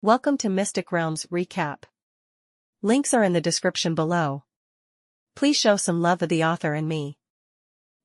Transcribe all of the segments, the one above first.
Welcome to Mystic Realms Recap. Links are in the description below. Please show some love of the author and me.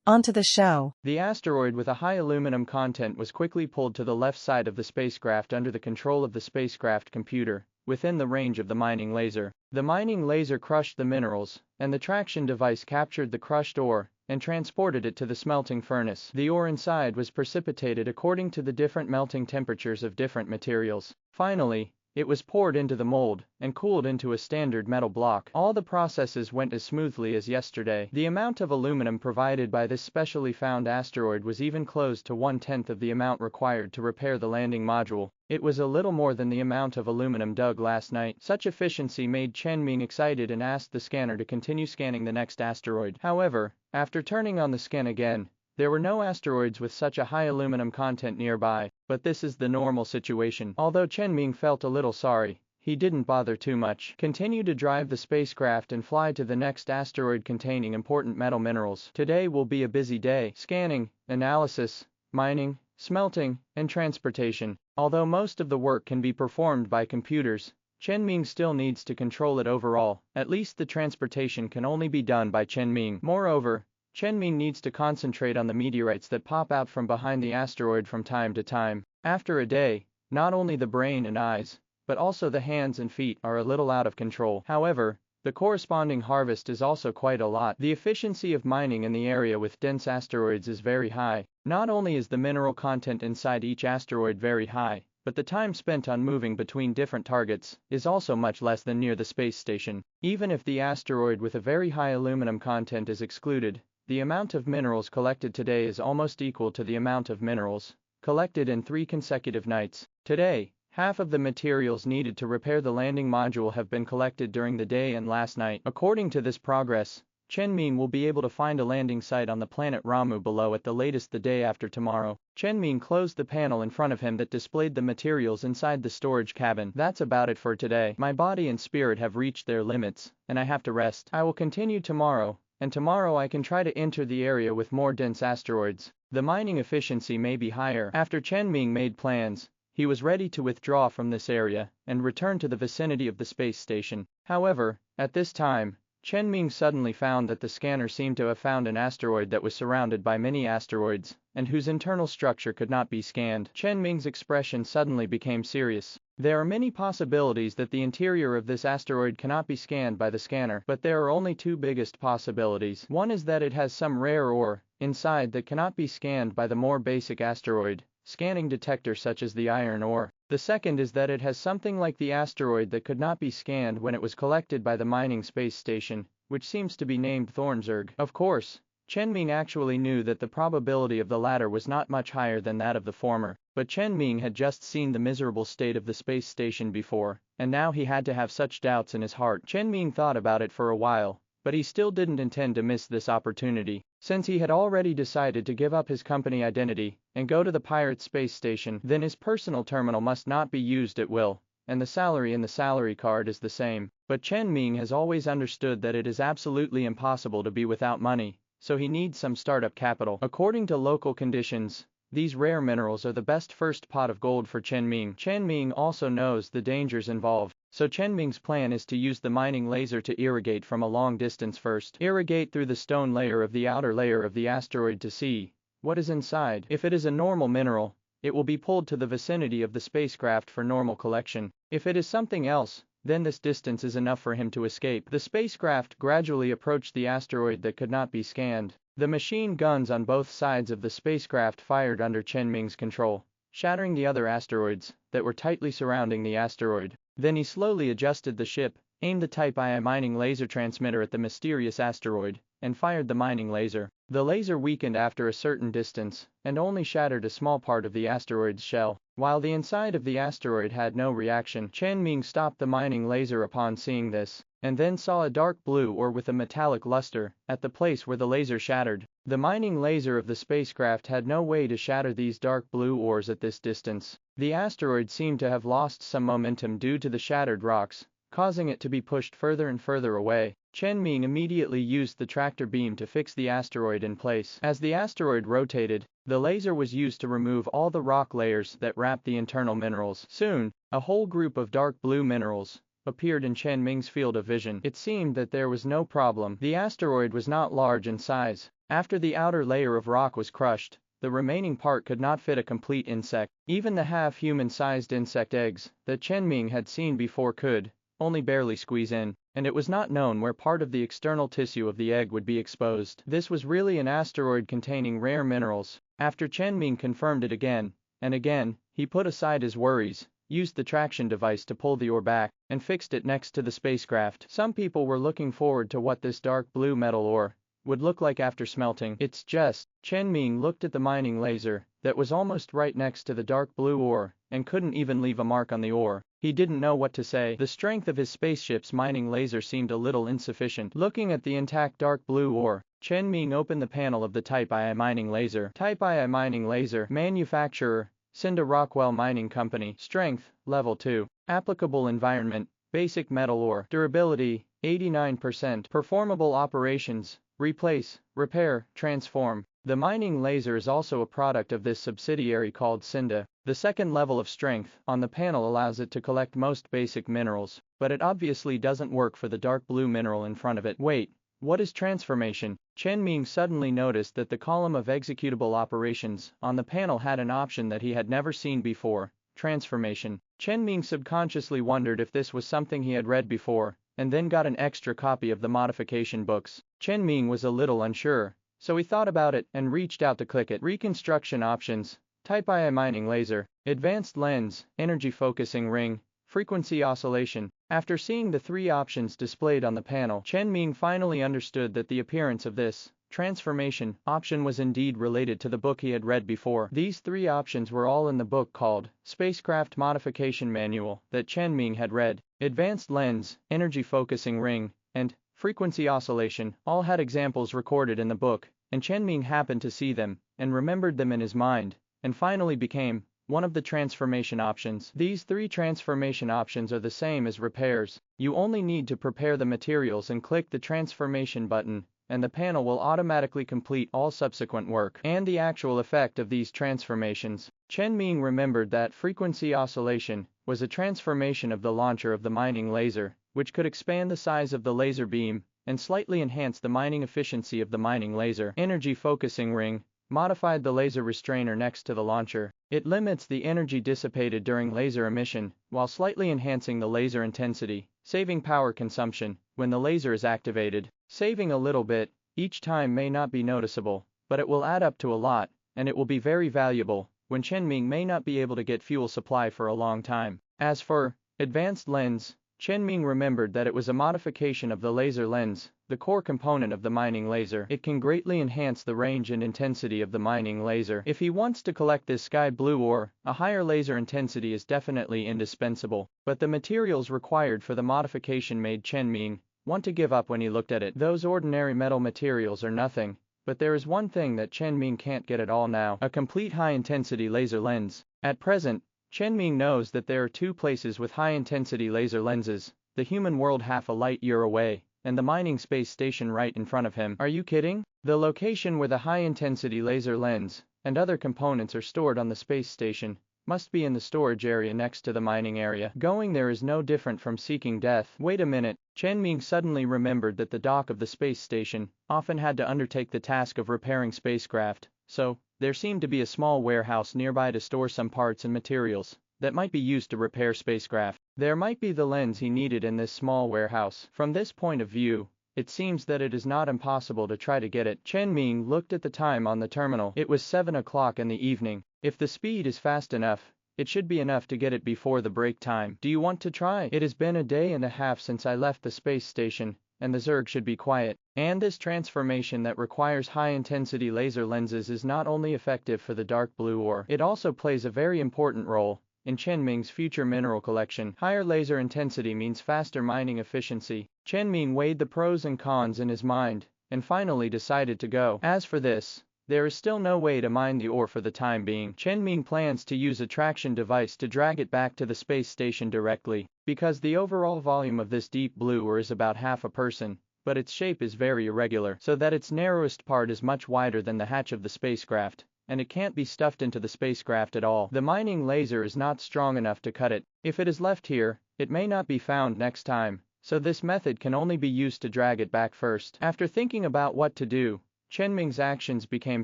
On to the show. The asteroid with a high aluminum content was quickly pulled to the left side of the spacecraft under the control of the spacecraft computer, within the range of the mining laser. The mining laser crushed the minerals, and the traction device captured the crushed ore and transported it to the smelting furnace. The ore inside was precipitated according to the different melting temperatures of different materials. Finally, it was poured into the mold and cooled into a standard metal block. All the processes went as smoothly as yesterday. The amount of aluminum provided by this specially found asteroid was even close to 1/10 of the amount required to repair the landing module. It was a little more than the amount of aluminum dug last night. Such efficiency made Chen Ming excited and asked the scanner to continue scanning the next asteroid. However, after turning on the scan again, there were no asteroids with such a high aluminum content nearby, but this is the normal situation. Although Chen Ming felt a little sorry, he didn't bother too much. Continue to drive the spacecraft and fly to the next asteroid containing important metal minerals. Today will be a busy day. Scanning, analysis, mining, smelting, and transportation. Although most of the work can be performed by computers, Chen Ming still needs to control it overall. At least the transportation can only be done by Chen Ming. Moreover, Chen Ming needs to concentrate on the meteorites that pop out from behind the asteroid from time to time. After a day, not only the brain and eyes, but also the hands and feet are a little out of control. However, the corresponding harvest is also quite a lot. The efficiency of mining in the area with dense asteroids is very high. Not only is the mineral content inside each asteroid very high, but the time spent on moving between different targets is also much less than near the space station. Even if the asteroid with a very high aluminum content is excluded, the amount of minerals collected today is almost equal to the amount of minerals collected in 3 consecutive nights. Today, half of the materials needed to repair the landing module have been collected during the day and last night. According to this progress, Chen Ming will be able to find a landing site on the planet Ramu below at the latest the day after tomorrow. Chen Ming closed the panel in front of him that displayed the materials inside the storage cabin. That's about it for today. My body and spirit have reached their limits, and I have to rest. I will continue tomorrow, and tomorrow I can try to enter the area with more dense asteroids. The mining efficiency may be higher. After Chen Ming made plans, he was ready to withdraw from this area and return to the vicinity of the space station. However, at this time, Chen Ming suddenly found that the scanner seemed to have found an asteroid that was surrounded by many asteroids, and whose internal structure could not be scanned. Chen Ming's expression suddenly became serious. There are many possibilities that the interior of this asteroid cannot be scanned by the scanner, but there are only 2 biggest possibilities. One is that it has some rare ore inside that cannot be scanned by the more basic asteroid scanning detector such as the iron ore. The second is that it has something like the asteroid that could not be scanned when it was collected by the mining space station, which seems to be named Thornzerg. Of course, Chen Ming actually knew that the probability of the latter was not much higher than that of the former, but Chen Ming had just seen the miserable state of the space station before, and now he had to have such doubts in his heart. Chen Ming thought about it for a while, but he still didn't intend to miss this opportunity. Since he had already decided to give up his company identity and go to the pirate space station, then his personal terminal must not be used at will, and the salary in the salary card is the same. But Chen Ming has always understood that it is absolutely impossible to be without money, so he needs some startup capital. According to local conditions, these rare minerals are the best first pot of gold for Chen Ming. Chen Ming also knows the dangers involved, so Chen Ming's plan is to use the mining laser to irrigate from a long distance first. Irrigate through the stone layer of the outer layer of the asteroid to see what is inside. If it is a normal mineral, it will be pulled to the vicinity of the spacecraft for normal collection. If it is something else, then this distance is enough for him to escape. The spacecraft gradually approached the asteroid that could not be scanned. The machine guns on both sides of the spacecraft fired under Chen Ming's control, shattering the other asteroids that were tightly surrounding the asteroid. Then he slowly adjusted the ship, aimed the Type I mining laser transmitter at the mysterious asteroid, and fired the mining laser. The laser weakened after a certain distance, and only shattered a small part of the asteroid's shell. While the inside of the asteroid had no reaction, Chen Ming stopped the mining laser upon seeing this, and then saw a dark blue ore with a metallic luster at the place where the laser shattered. The mining laser of the spacecraft had no way to shatter these dark blue ores at this distance. The asteroid seemed to have lost some momentum due to the shattered rocks, causing it to be pushed further and further away. Chen Ming immediately used the tractor beam to fix the asteroid in place. As the asteroid rotated, the laser was used to remove all the rock layers that wrapped the internal minerals. Soon, a whole group of dark blue minerals appeared in Chen Ming's field of vision. It seemed that there was no problem. The asteroid was not large in size. After the outer layer of rock was crushed, the remaining part could not fit a complete insect. Even the half-human-sized insect eggs that Chen Ming had seen before could only barely squeeze in, and it was not known where part of the external tissue of the egg would be exposed. This was really an asteroid containing rare minerals. After Chen Ming confirmed it again and again, he put aside his worries, used the traction device to pull the ore back, and fixed it next to the spacecraft. Some people were looking forward to what this dark blue metal ore would look like after smelting. It's just, Chen Ming looked at the mining laser that was almost right next to the dark blue ore and couldn't even leave a mark on the ore. He didn't know what to say. The strength of his spaceship's mining laser seemed a little insufficient. Looking at the intact dark blue ore, Chen Ming opened the panel of the Type II mining laser. Type II mining laser, manufacturer, Cinda Rockwell Mining Company. Strength, level 2. Applicable environment, basic metal ore. Durability, 89%. Performable operations, replace, repair, transform. The mining laser is also a product of this subsidiary called Cinda. The second level of strength on the panel allows it to collect most basic minerals, but it obviously doesn't work for the dark blue mineral in front of it. Wait, what is transformation? Chen Ming suddenly noticed that the column of executable operations on the panel had an option that he had never seen before, transformation. Chen Ming subconsciously wondered if this was something he had read before, and then got an extra copy of the modification books. Chen Ming was a little unsure, so he thought about it and reached out to click it. Reconstruction options, Type II mining laser, advanced lens, energy focusing ring, frequency oscillation. After seeing the three options displayed on the panel, Chen Ming finally understood that the appearance of this transformation option was indeed related to the book he had read before. These three options were all in the book called Spacecraft Modification Manual that Chen Ming had read. Advanced lens, energy focusing ring, and frequency oscillation all had examples recorded in the book, and Chen Ming happened to see them and remembered them in his mind, and finally became one of the transformation options. These three transformation options are the same as repairs. You only need to prepare the materials and click the transformation button, and the panel will automatically complete all subsequent work. And the actual effect of these transformations. Chen Ming remembered that frequency oscillation was a transformation of the launcher of the mining laser, which could expand the size of the laser beam and slightly enhance the mining efficiency of the mining laser. Energy focusing ring modified the laser restrainer next to the launcher. It limits the energy dissipated during laser emission, while slightly enhancing the laser intensity, saving power consumption when the laser is activated. Saving a little bit each time may not be noticeable, but it will add up to a lot, and it will be very valuable when Chen Ming may not be able to get fuel supply for a long time. As for advanced lens, Chen Ming remembered that it was a modification of the laser lens, the core component of the mining laser. It can greatly enhance the range and intensity of the mining laser. If he wants to collect this sky blue ore, a higher laser intensity is definitely indispensable, but the materials required for the modification made Chen Ming want to give up when he looked at it. Those ordinary metal materials are nothing, but there is one thing that Chen Ming can't get at all now: a complete high-intensity laser lens. At present, Chen Ming knows that there are two places with high-intensity laser lenses: the human world half a light year away, and the mining space station right in front of him. Are you kidding? The location where the high-intensity laser lens and other components are stored on the space station must be in the storage area next to the mining area. Going there is no different from seeking death. Wait a minute. Chen Ming suddenly remembered that the dock of the space station often had to undertake the task of repairing spacecraft, so there seemed to be a small warehouse nearby to store some parts and materials that might be used to repair spacecraft. There might be the lens he needed in this small warehouse. From this point of view, it seems that it is not impossible to try to get it. Chen Ming looked at the time on the terminal. It was 7 o'clock in the evening. If the speed is fast enough, it should be enough to get it before the break time. Do you want to try? It has been a day and a half since I left the space station, and the Zerg should be quiet. And this transformation that requires high-intensity laser lenses is not only effective for the dark blue ore, it also plays a very important role in Chen Ming's future mineral collection. Higher laser intensity means faster mining efficiency. Chen Ming weighed the pros and cons in his mind, and finally decided to go. As for this, there is still no way to mine the ore for the time being. Chen Ming plans to use a traction device to drag it back to the space station directly, because the overall volume of this deep blue ore is about half a person, but its shape is very irregular, so that its narrowest part is much wider than the hatch of the spacecraft, and it can't be stuffed into the spacecraft at all. The mining laser is not strong enough to cut it. If it is left here, it may not be found next time, so this method can only be used to drag it back first. After thinking about what to do, Chen Ming's actions became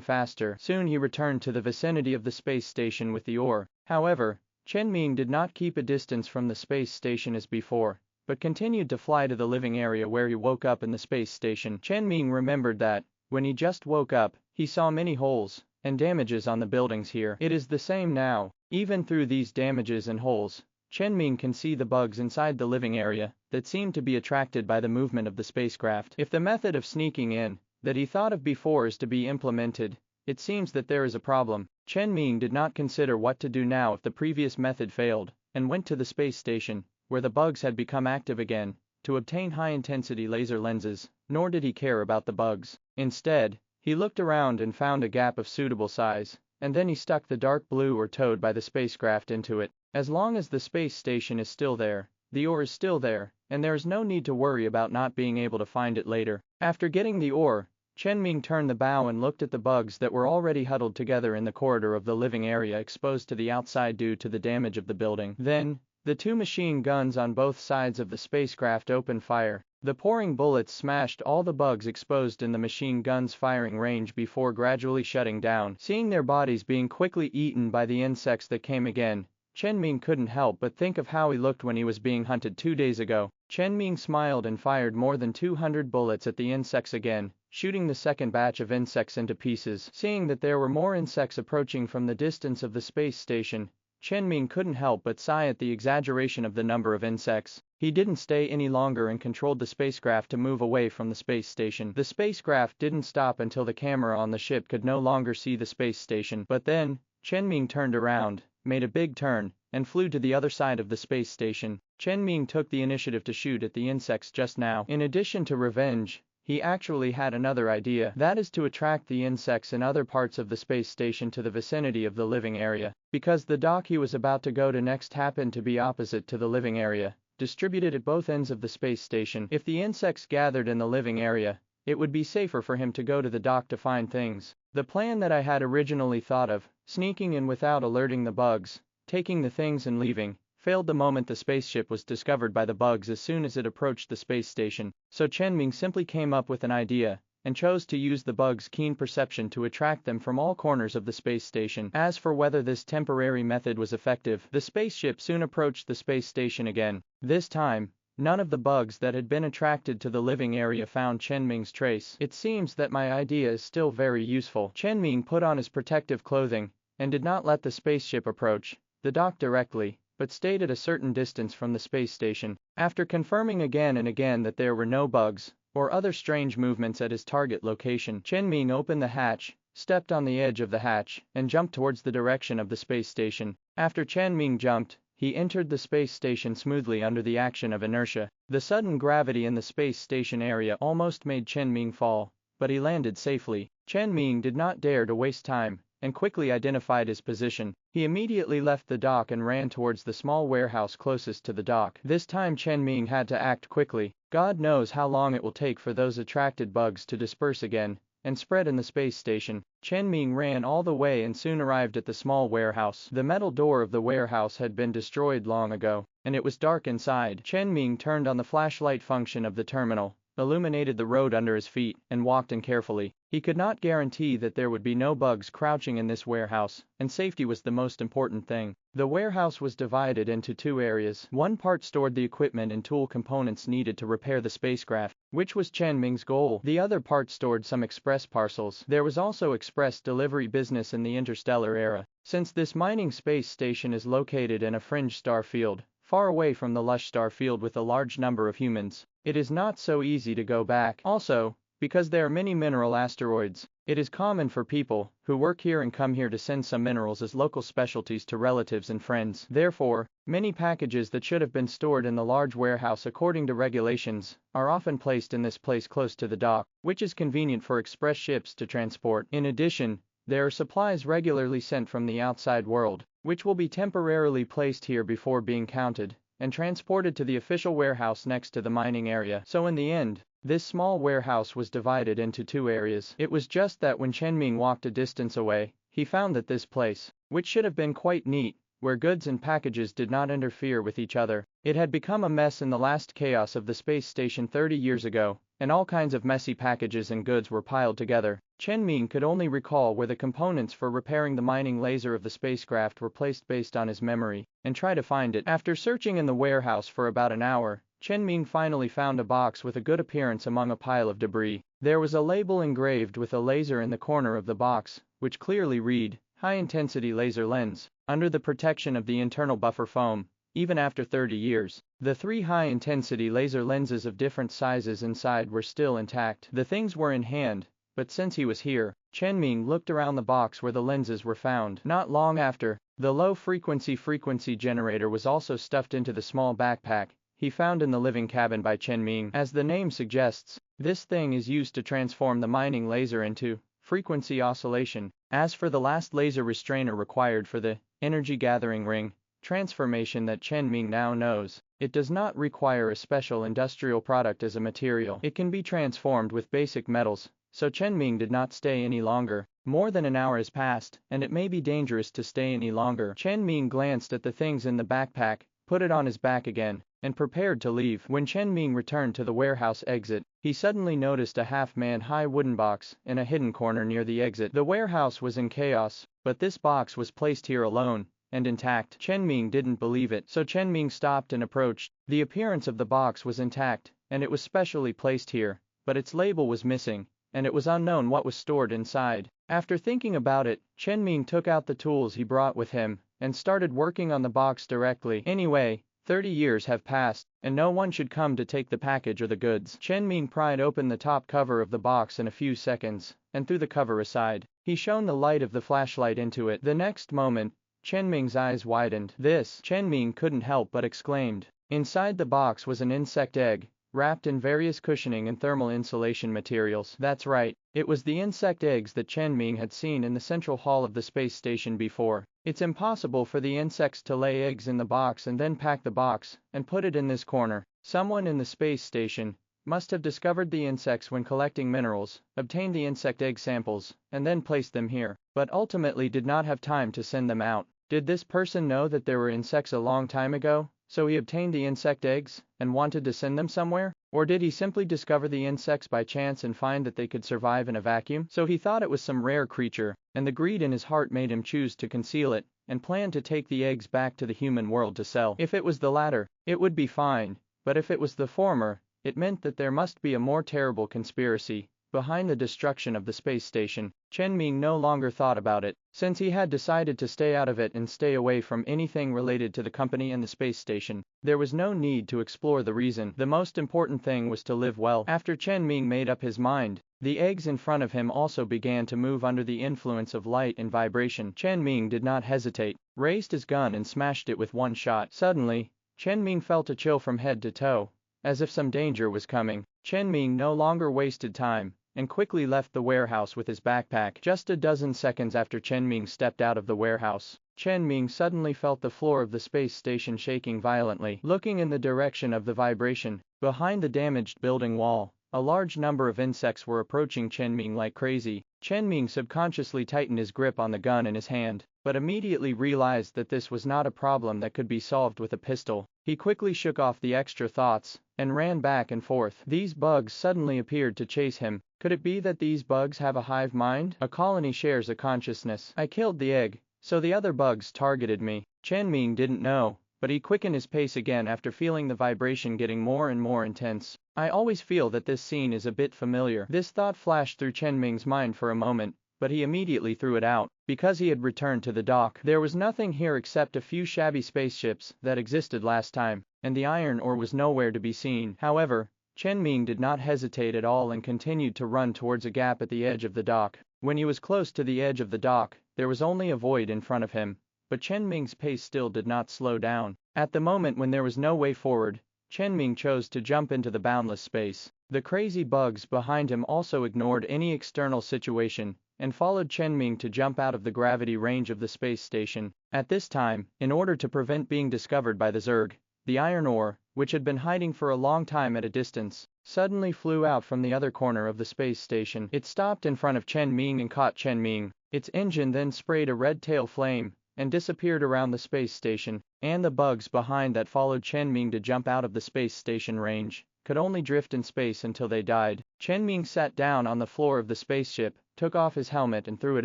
faster. Soon he returned to the vicinity of the space station with the ore. However, Chen Ming did not keep a distance from the space station as before, but continued to fly to the living area where he woke up in the space station. Chen Ming remembered that, when he just woke up, he saw many holes and damages on the buildings here. It is the same now. Even through these damages and holes, Chen Ming can see the bugs inside the living area that seem to be attracted by the movement of the spacecraft. If the method of sneaking in that he thought of before is to be implemented, it seems that there is a problem. Chen Ming did not consider what to do now if the previous method failed, and went to the space station, where the bugs had become active again, to obtain high-intensity laser lenses, nor did he care about the bugs. Instead, he looked around and found a gap of suitable size, and then he stuck the dark blue ore towed by the spacecraft into it. As long as the space station is still there, the ore is still there, and there is no need to worry about not being able to find it later. After getting the ore, Chen Ming turned the bow and looked at the bugs that were already huddled together in the corridor of the living area exposed to the outside due to the damage of the building. Then, the two machine guns on both sides of the spacecraft opened fire. The pouring bullets smashed all the bugs exposed in the machine gun's firing range before gradually shutting down. Seeing their bodies being quickly eaten by the insects that came again, Chen Ming couldn't help but think of how he looked when he was being hunted 2 days ago. Chen Ming smiled and fired more than 200 bullets at the insects again, shooting the second batch of insects into pieces. Seeing that there were more insects approaching from the distance of the space station, Chen Ming couldn't help but sigh at the exaggeration of the number of insects. He didn't stay any longer and controlled the spacecraft to move away from the space station. The spacecraft didn't stop until the camera on the ship could no longer see the space station. But then, Chen Ming turned around, made a big turn, and flew to the other side of the space station. Chen Ming took the initiative to shoot at the insects just now. In addition to revenge, he actually had another idea, that is to attract the insects in other parts of the space station to the vicinity of the living area. Because the dock he was about to go to next happened to be opposite to the living area, distributed at both ends of the space station. If the insects gathered in the living area, it would be safer for him to go to the dock to find things. The plan that I had originally thought of, sneaking in without alerting the bugs, taking the things and leaving, failed the moment the spaceship was discovered by the bugs as soon as it approached the space station. So Chen Ming simply came up with an idea, and chose to use the bugs' keen perception to attract them from all corners of the space station. As for whether this temporary method was effective, the spaceship soon approached the space station again. This time, none of the bugs that had been attracted to the living area found Chen Ming's trace. It seems that my idea is still very useful. Chen Ming put on his protective clothing, and did not let the spaceship approach the dock directly, but stayed at a certain distance from the space station. After confirming again and again that there were no bugs or other strange movements at his target location, Chen Ming opened the hatch, stepped on the edge of the hatch, and jumped towards the direction of the space station. After Chen Ming jumped, he entered the space station smoothly under the action of inertia. The sudden gravity in the space station area almost made Chen Ming fall, but he landed safely. Chen Ming did not dare to waste time, and quickly identified his position. He immediately left the dock and ran towards the small warehouse closest to the dock. This time Chen Ming had to act quickly. God knows how long it will take for those attracted bugs to disperse again and spread in the space station. Chen Ming ran all the way and soon arrived at the small warehouse. The metal door of the warehouse had been destroyed long ago, and it was dark inside. Chen Ming turned on the flashlight function of the terminal, illuminated the road under his feet, and walked in carefully. He could not guarantee that there would be no bugs crouching in this warehouse, and safety was the most important thing. The warehouse was divided into 2 areas. One part stored the equipment and tool components needed to repair the spacecraft, which was Chen Ming's goal. The other part stored some express parcels. There was also express delivery business in the interstellar era. Since this mining space station is located in a fringe star field, far away from the lush star field with a large number of humans, it is not so easy to go back. Also, because there are many mineral asteroids. It is common for people who work here and come here to send some minerals as local specialties to relatives and friends. Therefore, many packages that should have been stored in the large warehouse according to regulations are often placed in this place close to the dock, which is convenient for express ships to transport. In addition, there are supplies regularly sent from the outside world, which will be temporarily placed here before being counted and transported to the official warehouse next to the mining area. So in the end, this small warehouse was divided into two areas. It was just that when Chen Ming walked a distance away, he found that this place, which should have been quite neat, where goods and packages did not interfere with each other, it had become a mess in the last chaos of the space station 30 years ago, and all kinds of messy packages and goods were piled together. Chen Ming could only recall where the components for repairing the mining laser of the spacecraft were placed based on his memory, and try to find it. After searching in the warehouse for about an hour, Chen Ming finally found a box with a good appearance among a pile of debris. There was a label engraved with a laser in the corner of the box, which clearly read, "High-intensity laser lens." Under the protection of the internal buffer foam, even after 30 years, the 3 high-intensity laser lenses of different sizes inside were still intact. The things were in hand, but since he was here, Chen Ming looked around the box where the lenses were found. Not long after, the low-frequency generator was also stuffed into the small backpack he found in the living cabin by Chen Ming. As the name suggests, this thing is used to transform the mining laser into frequency oscillation. As for the last laser restrainer required for the energy gathering ring transformation that Chen Ming now knows, it does not require a special industrial product as a material. It can be transformed with basic metals, so Chen Ming did not stay any longer. More than an hour has passed, and it may be dangerous to stay any longer. Chen Ming glanced at the things in the backpack, put it on his back again, and prepared to leave. When Chen Ming returned to the warehouse exit, he suddenly noticed a half-man-high wooden box in a hidden corner near the exit. The warehouse was in chaos, but this box was placed here alone and intact. Chen Ming didn't believe it, so Chen Ming stopped and approached. The appearance of the box was intact, and it was specially placed here, but its label was missing, and it was unknown what was stored inside. After thinking about it, Chen Ming took out the tools he brought with him and started working on the box directly. Anyway, 30 years have passed, and no one should come to take the package or the goods. Chen Ming pried open the top cover of the box in a few seconds, and threw the cover aside. He shone the light of the flashlight into it. The next moment, Chen Ming's eyes widened. "This!" Chen Ming couldn't help but exclaimed. Inside the box was an insect egg, wrapped in various cushioning and thermal insulation materials. That's right, it was the insect eggs that Chen Ming had seen in the central hall of the space station before. It's impossible for the insects to lay eggs in the box and then pack the box and put it in this corner. Someone in the space station must have discovered the insects when collecting minerals, obtained the insect egg samples, and then placed them here, but ultimately did not have time to send them out. Did this person know that there were insects a long time ago, so he obtained the insect eggs and wanted to send them somewhere? Or did he simply discover the insects by chance and find that they could survive in a vacuum? So he thought it was some rare creature, and the greed in his heart made him choose to conceal it and plan to take the eggs back to the human world to sell. If it was the latter, it would be fine, but if it was the former, it meant that there must be a more terrible conspiracy behind the destruction of the space station. Chen Ming no longer thought about it, since he had decided to stay out of it and stay away from anything related to the company and the space station. There was no need to explore the reason. The most important thing was to live well. After Chen Ming made up his mind, the eggs in front of him also began to move under the influence of light and vibration. Chen Ming did not hesitate, raised his gun and smashed it with one shot. Suddenly, Chen Ming felt a chill from head to toe, as if some danger was coming. Chen Ming no longer wasted time and quickly left the warehouse with his backpack. Just a dozen seconds after Chen Ming stepped out of the warehouse, Chen Ming suddenly felt the floor of the space station shaking violently. Looking in the direction of the vibration, behind the damaged building wall, a large number of insects were approaching Chen Ming like crazy. Chen Ming subconsciously tightened his grip on the gun in his hand, but immediately realized that this was not a problem that could be solved with a pistol. He quickly shook off the extra thoughts and ran back and forth. These bugs suddenly appeared to chase him. Could it be that these bugs have a hive mind? A colony shares a consciousness. I killed the egg, so the other bugs targeted me. Chen Ming didn't know, but he quickened his pace again after feeling the vibration getting more and more intense. I always feel that this scene is a bit familiar. This thought flashed through Chen Ming's mind for a moment, but he immediately threw it out, because he had returned to the dock. There was nothing here except a few shabby spaceships that existed last time, and the iron ore was nowhere to be seen. However, Chen Ming did not hesitate at all and continued to run towards a gap at the edge of the dock. When he was close to the edge of the dock, there was only a void in front of him, but Chen Ming's pace still did not slow down. At the moment when there was no way forward, Chen Ming chose to jump into the boundless space. The crazy bugs behind him also ignored any external situation and followed Chen Ming to jump out of the gravity range of the space station. At this time, in order to prevent being discovered by the Zerg, the iron ore, which had been hiding for a long time at a distance, suddenly flew out from the other corner of the space station. It stopped in front of Chen Ming and caught Chen Ming. Its engine then sprayed a red tail flame and disappeared around the space station, and the bugs behind that followed Chen Ming to jump out of the space station range could only drift in space until they died. Chen Ming sat down on the floor of the spaceship, took off his helmet and threw it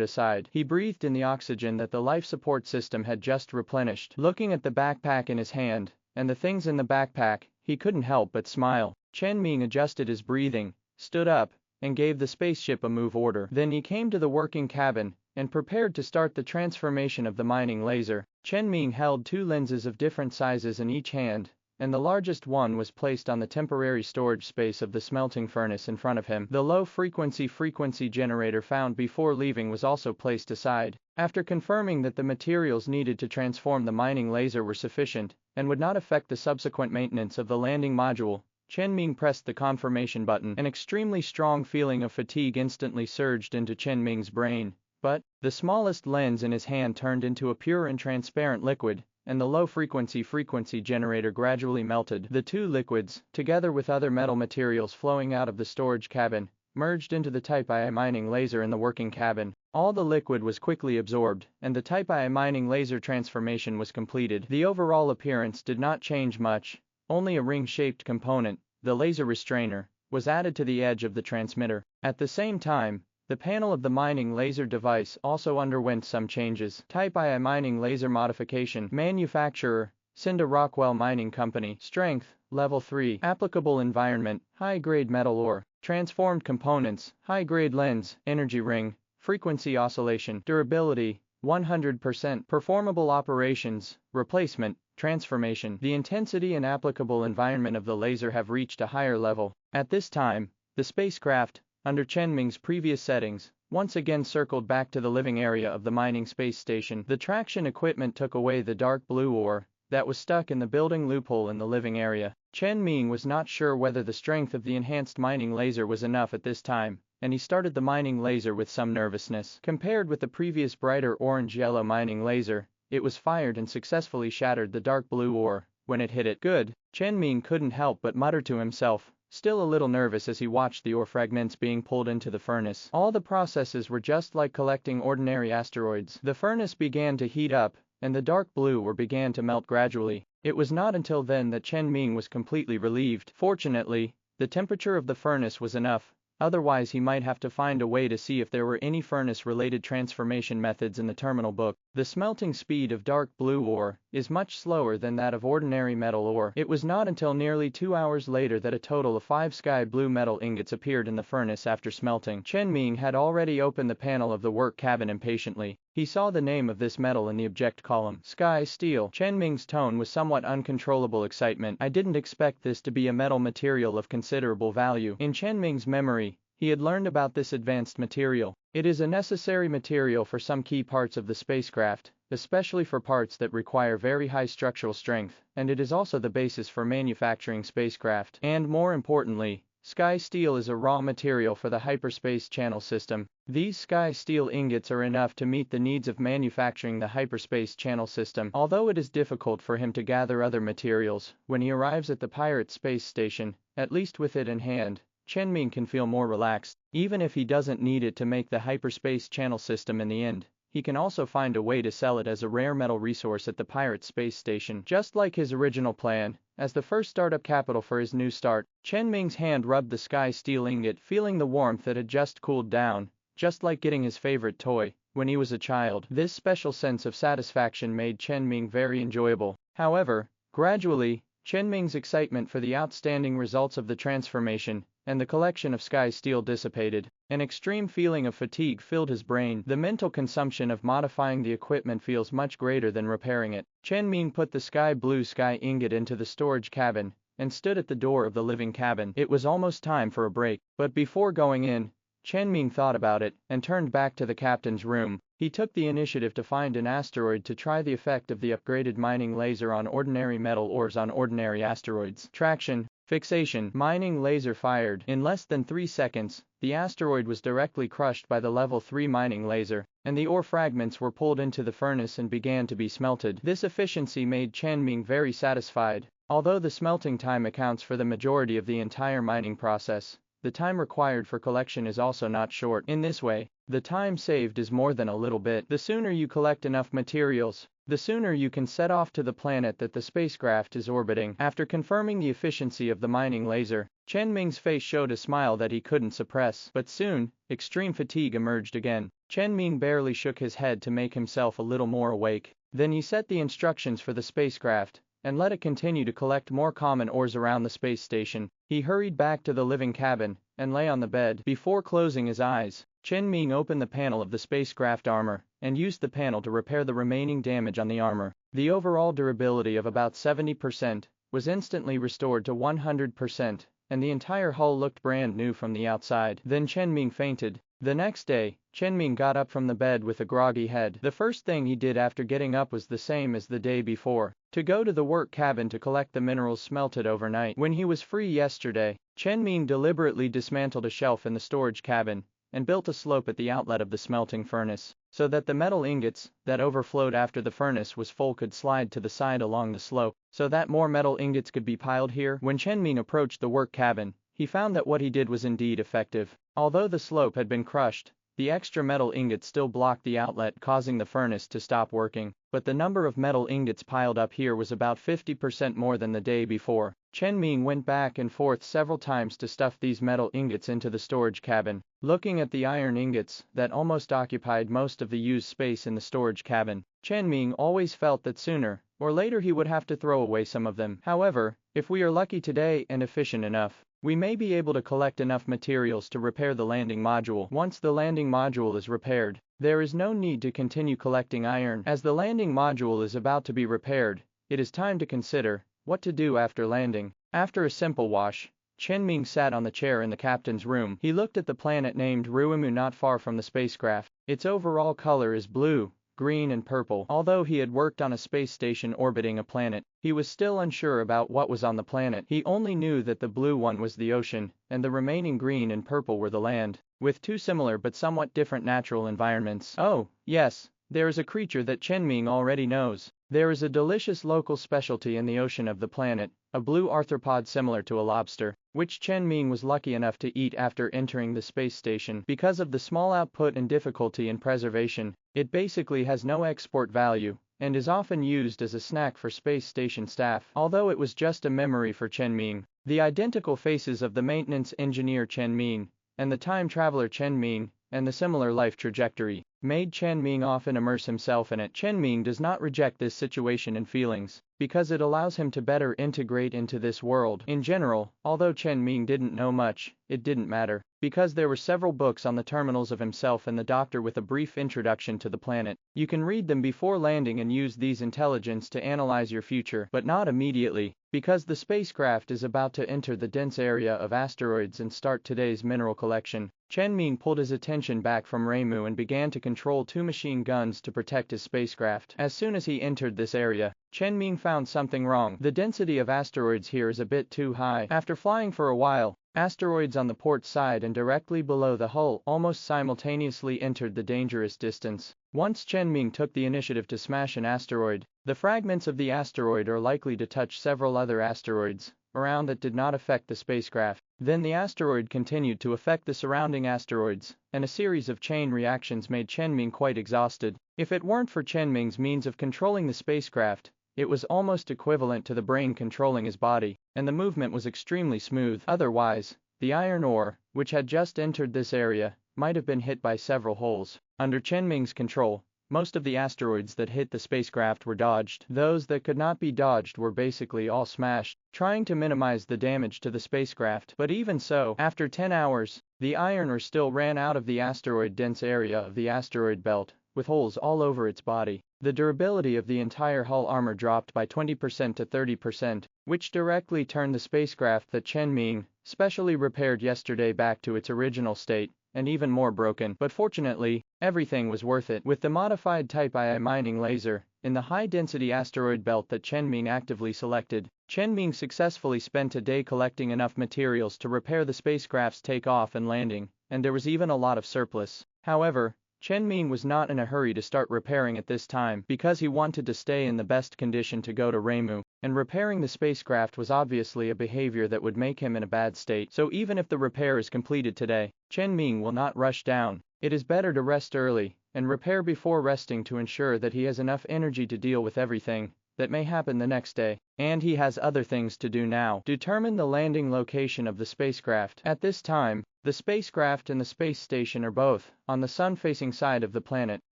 aside. He breathed in the oxygen that the life support system had just replenished. Looking at the backpack in his hand, and the things in the backpack, he couldn't help but smile. Chen Ming adjusted his breathing, stood up, and gave the spaceship a move order. Then he came to the working cabin and prepared to start the transformation of the mining laser. Chen Ming held two lenses of different sizes in each hand, and the largest one was placed on the temporary storage space of the smelting furnace in front of him. The low-frequency generator found before leaving was also placed aside. After confirming that the materials needed to transform the mining laser were sufficient and would not affect the subsequent maintenance of the landing module, Chen Ming pressed the confirmation button. An extremely strong feeling of fatigue instantly surged into Chen Ming's brain, but the smallest lens in his hand turned into a pure and transparent liquid, and the low-frequency generator gradually melted. The two liquids, together with other metal materials flowing out of the storage cabin, merged into the Type I mining laser in the working cabin. All the liquid was quickly absorbed, and the Type I mining laser transformation was completed. The overall appearance did not change much, only a ring-shaped component, the laser restrainer, was added to the edge of the transmitter. At the same time, the panel of the mining laser device also underwent some changes. Type I mining laser modification. Manufacturer, Cinda Rockwell Mining Company. Strength, level 3. Applicable environment, high-grade metal ore. Transformed components, high-grade lens, energy ring, frequency oscillation. Durability, 100%. Performable operations, replacement, transformation. The intensity and applicable environment of the laser have reached a higher level. At this time, the spacecraft, under Chen Ming's previous settings, once again circled back to the living area of the mining space station. The traction equipment took away the dark blue ore that was stuck in the building loophole in the living area. Chen Ming was not sure whether the strength of the enhanced mining laser was enough at this time, and he started the mining laser with some nervousness. Compared with the previous brighter orange-yellow mining laser, it was fired and successfully shattered the dark blue ore when it hit it. Good. Chen Ming couldn't help but mutter to himself, still a little nervous as he watched the ore fragments being pulled into the furnace. All the processes were just like collecting ordinary asteroids. The furnace began to heat up, and the dark blue ore began to melt gradually. It was not until then that Chen Ming was completely relieved. Fortunately, the temperature of the furnace was enough, otherwise he might have to find a way to see if there were any furnace-related transformation methods in the terminal book. The smelting speed of dark blue ore is much slower than that of ordinary metal ore. It was not until nearly 2 hours later that a total of 5 sky blue metal ingots appeared in the furnace after smelting. Chen Ming had already opened the panel of the work cabin impatiently. He saw the name of this metal in the object column. Sky steel. Chen Ming's tone was somewhat uncontrollable excitement. I didn't expect this to be a metal material of considerable value. In Chen Ming's memory, he had learned about this advanced material. It is a necessary material for some key parts of the spacecraft, especially for parts that require very high structural strength, and it is also the basis for manufacturing spacecraft. And more importantly, sky steel is a raw material for the hyperspace channel system. These sky steel ingots are enough to meet the needs of manufacturing the hyperspace channel system. Although it is difficult for him to gather other materials, when he arrives at the pirate space station, at least with it in hand, Chen Ming can feel more relaxed. Even if he doesn't need it to make the hyperspace channel system in the end, he can also find a way to sell it as a rare metal resource at the pirate space station. Just like his original plan, as the first startup capital for his new start, Chen Ming's hand rubbed the sky steel ingot, feeling the warmth that had just cooled down, just like getting his favorite toy when he was a child. This special sense of satisfaction made Chen Ming very enjoyable. However, gradually, Chen Ming's excitement for the outstanding results of the transformation and the collection of sky steel dissipated. An extreme feeling of fatigue filled his brain. The mental consumption of modifying the equipment feels much greater than repairing it. Chen Ming put the sky blue sky ingot into the storage cabin and stood at the door of the living cabin. It was almost time for a break, but before going in, Chen Ming thought about it and turned back to the captain's room. He took the initiative to find an asteroid to try the effect of the upgraded mining laser on ordinary metal ores on ordinary asteroids. Traction, fixation, mining laser fired. In less than 3 seconds, the asteroid was directly crushed by the level 3 mining laser, and the ore fragments were pulled into the furnace and began to be smelted. This efficiency made Chen Ming very satisfied. Although the smelting time accounts for the majority of the entire mining process, the time required for collection is also not short. In this way, the time saved is more than a little bit. The sooner you collect enough materials, the sooner you can set off to the planet that the spacecraft is orbiting. After confirming the efficiency of the mining laser, Chen Ming's face showed a smile that he couldn't suppress. But soon, extreme fatigue emerged again. Chen Ming barely shook his head to make himself a little more awake. Then he set the instructions for the spacecraft and let it continue to collect more common ores around the space station. He hurried back to the living cabin and lay on the bed. Before closing his eyes, Chen Ming opened the panel of the spacecraft armor and used the panel to repair the remaining damage on the armor. The overall durability of about 70% was instantly restored to 100%, and the entire hull looked brand new from the outside. Then Chen Ming fainted. The next day, Chen Ming got up from the bed with a groggy head. The first thing he did after getting up was the same as the day before, to go to the work cabin to collect the minerals smelted overnight. When he was free yesterday, Chen Ming deliberately dismantled a shelf in the storage cabin and built a slope at the outlet of the smelting furnace, so that the metal ingots that overflowed after the furnace was full could slide to the side along the slope, so that more metal ingots could be piled here. When Chen Ming approached the work cabin, he found that what he did was indeed effective. Although the slope had been crushed, the extra metal ingots still blocked the outlet, causing the furnace to stop working. But the number of metal ingots piled up here was about 50% more than the day before. Chen Ming went back and forth several times to stuff these metal ingots into the storage cabin. Looking at the iron ingots that almost occupied most of the used space in the storage cabin, Chen Ming always felt that sooner or later he would have to throw away some of them. However, if we are lucky today and efficient enough, we may be able to collect enough materials to repair the landing module. Once the landing module is repaired, there is no need to continue collecting iron. As the landing module is about to be repaired, it is time to consider what to do after landing. After a simple wash, Chen Ming sat on the chair in the captain's room. He looked at the planet named Ruimu not far from the spacecraft. Its overall color is blue, green and purple. Although he had worked on a space station orbiting a planet, he was still unsure about what was on the planet. He only knew that the blue one was the ocean, and the remaining green and purple were the land, with two similar but somewhat different natural environments. Oh, yes, there is a creature that Chen Ming already knows. There is a delicious local specialty in the ocean of the planet, a blue arthropod similar to a lobster, which Chen Ming was lucky enough to eat after entering the space station. Because of the small output and difficulty in preservation, it basically has no export value, and is often used as a snack for space station staff. Although it was just a memory for Chen Ming, the identical faces of the maintenance engineer Chen Ming, and the time traveler Chen Ming, and the similar life trajectory, made Chen Ming often immerse himself in it. Chen Ming does not reject this situation and feelings, because it allows him to better integrate into this world. In general, although Chen Ming didn't know much, it didn't matter, because there were several books on the terminals of himself and the doctor with a brief introduction to the planet. You can read them before landing and use these intelligence to analyze your future, but not immediately, because the spacecraft is about to enter the dense area of asteroids and start today's mineral collection. Chen Ming pulled his attention back from Reimu and began to control 2 machine guns to protect his spacecraft. As soon as he entered this area, Chen Ming found something wrong. The density of asteroids here is a bit too high. After flying for a while, asteroids on the port side and directly below the hull almost simultaneously entered the dangerous distance. Once Chen Ming took the initiative to smash an asteroid, the fragments of the asteroid are likely to touch several other asteroids around that did not affect the spacecraft. Then the asteroid continued to affect the surrounding asteroids, and a series of chain reactions made Chen Ming quite exhausted. If it weren't for Chen Ming's means of controlling the spacecraft, it was almost equivalent to the brain controlling his body, and the movement was extremely smooth. Otherwise, the iron ore, which had just entered this area, might have been hit by several holes. Under Chen Ming's control, most of the asteroids that hit the spacecraft were dodged. Those that could not be dodged were basically all smashed, trying to minimize the damage to the spacecraft. But even so, after 10 hours, the iron ore still ran out of the asteroid-dense area of the asteroid belt, with holes all over its body. The durability of the entire hull armor dropped by 20% to 30%, which directly turned the spacecraft that Chen Ming specially repaired yesterday back to its original state, and even more broken. But fortunately, everything was worth it. With the modified Type II mining laser, in the high-density asteroid belt that Chen Ming actively selected, Chen Ming successfully spent a day collecting enough materials to repair the spacecraft's takeoff and landing, and there was even a lot of surplus. However, Chen Ming was not in a hurry to start repairing at this time because he wanted to stay in the best condition to go to Reimu, and repairing the spacecraft was obviously a behavior that would make him in a bad state. So even if the repair is completed today, Chen Ming will not rush down. It is better to rest early and repair before resting to ensure that he has enough energy to deal with everything that may happen the next day. And he has other things to do now. Determine the landing location of the spacecraft. At this time, the spacecraft and the space station are both on the sun-facing side of the planet.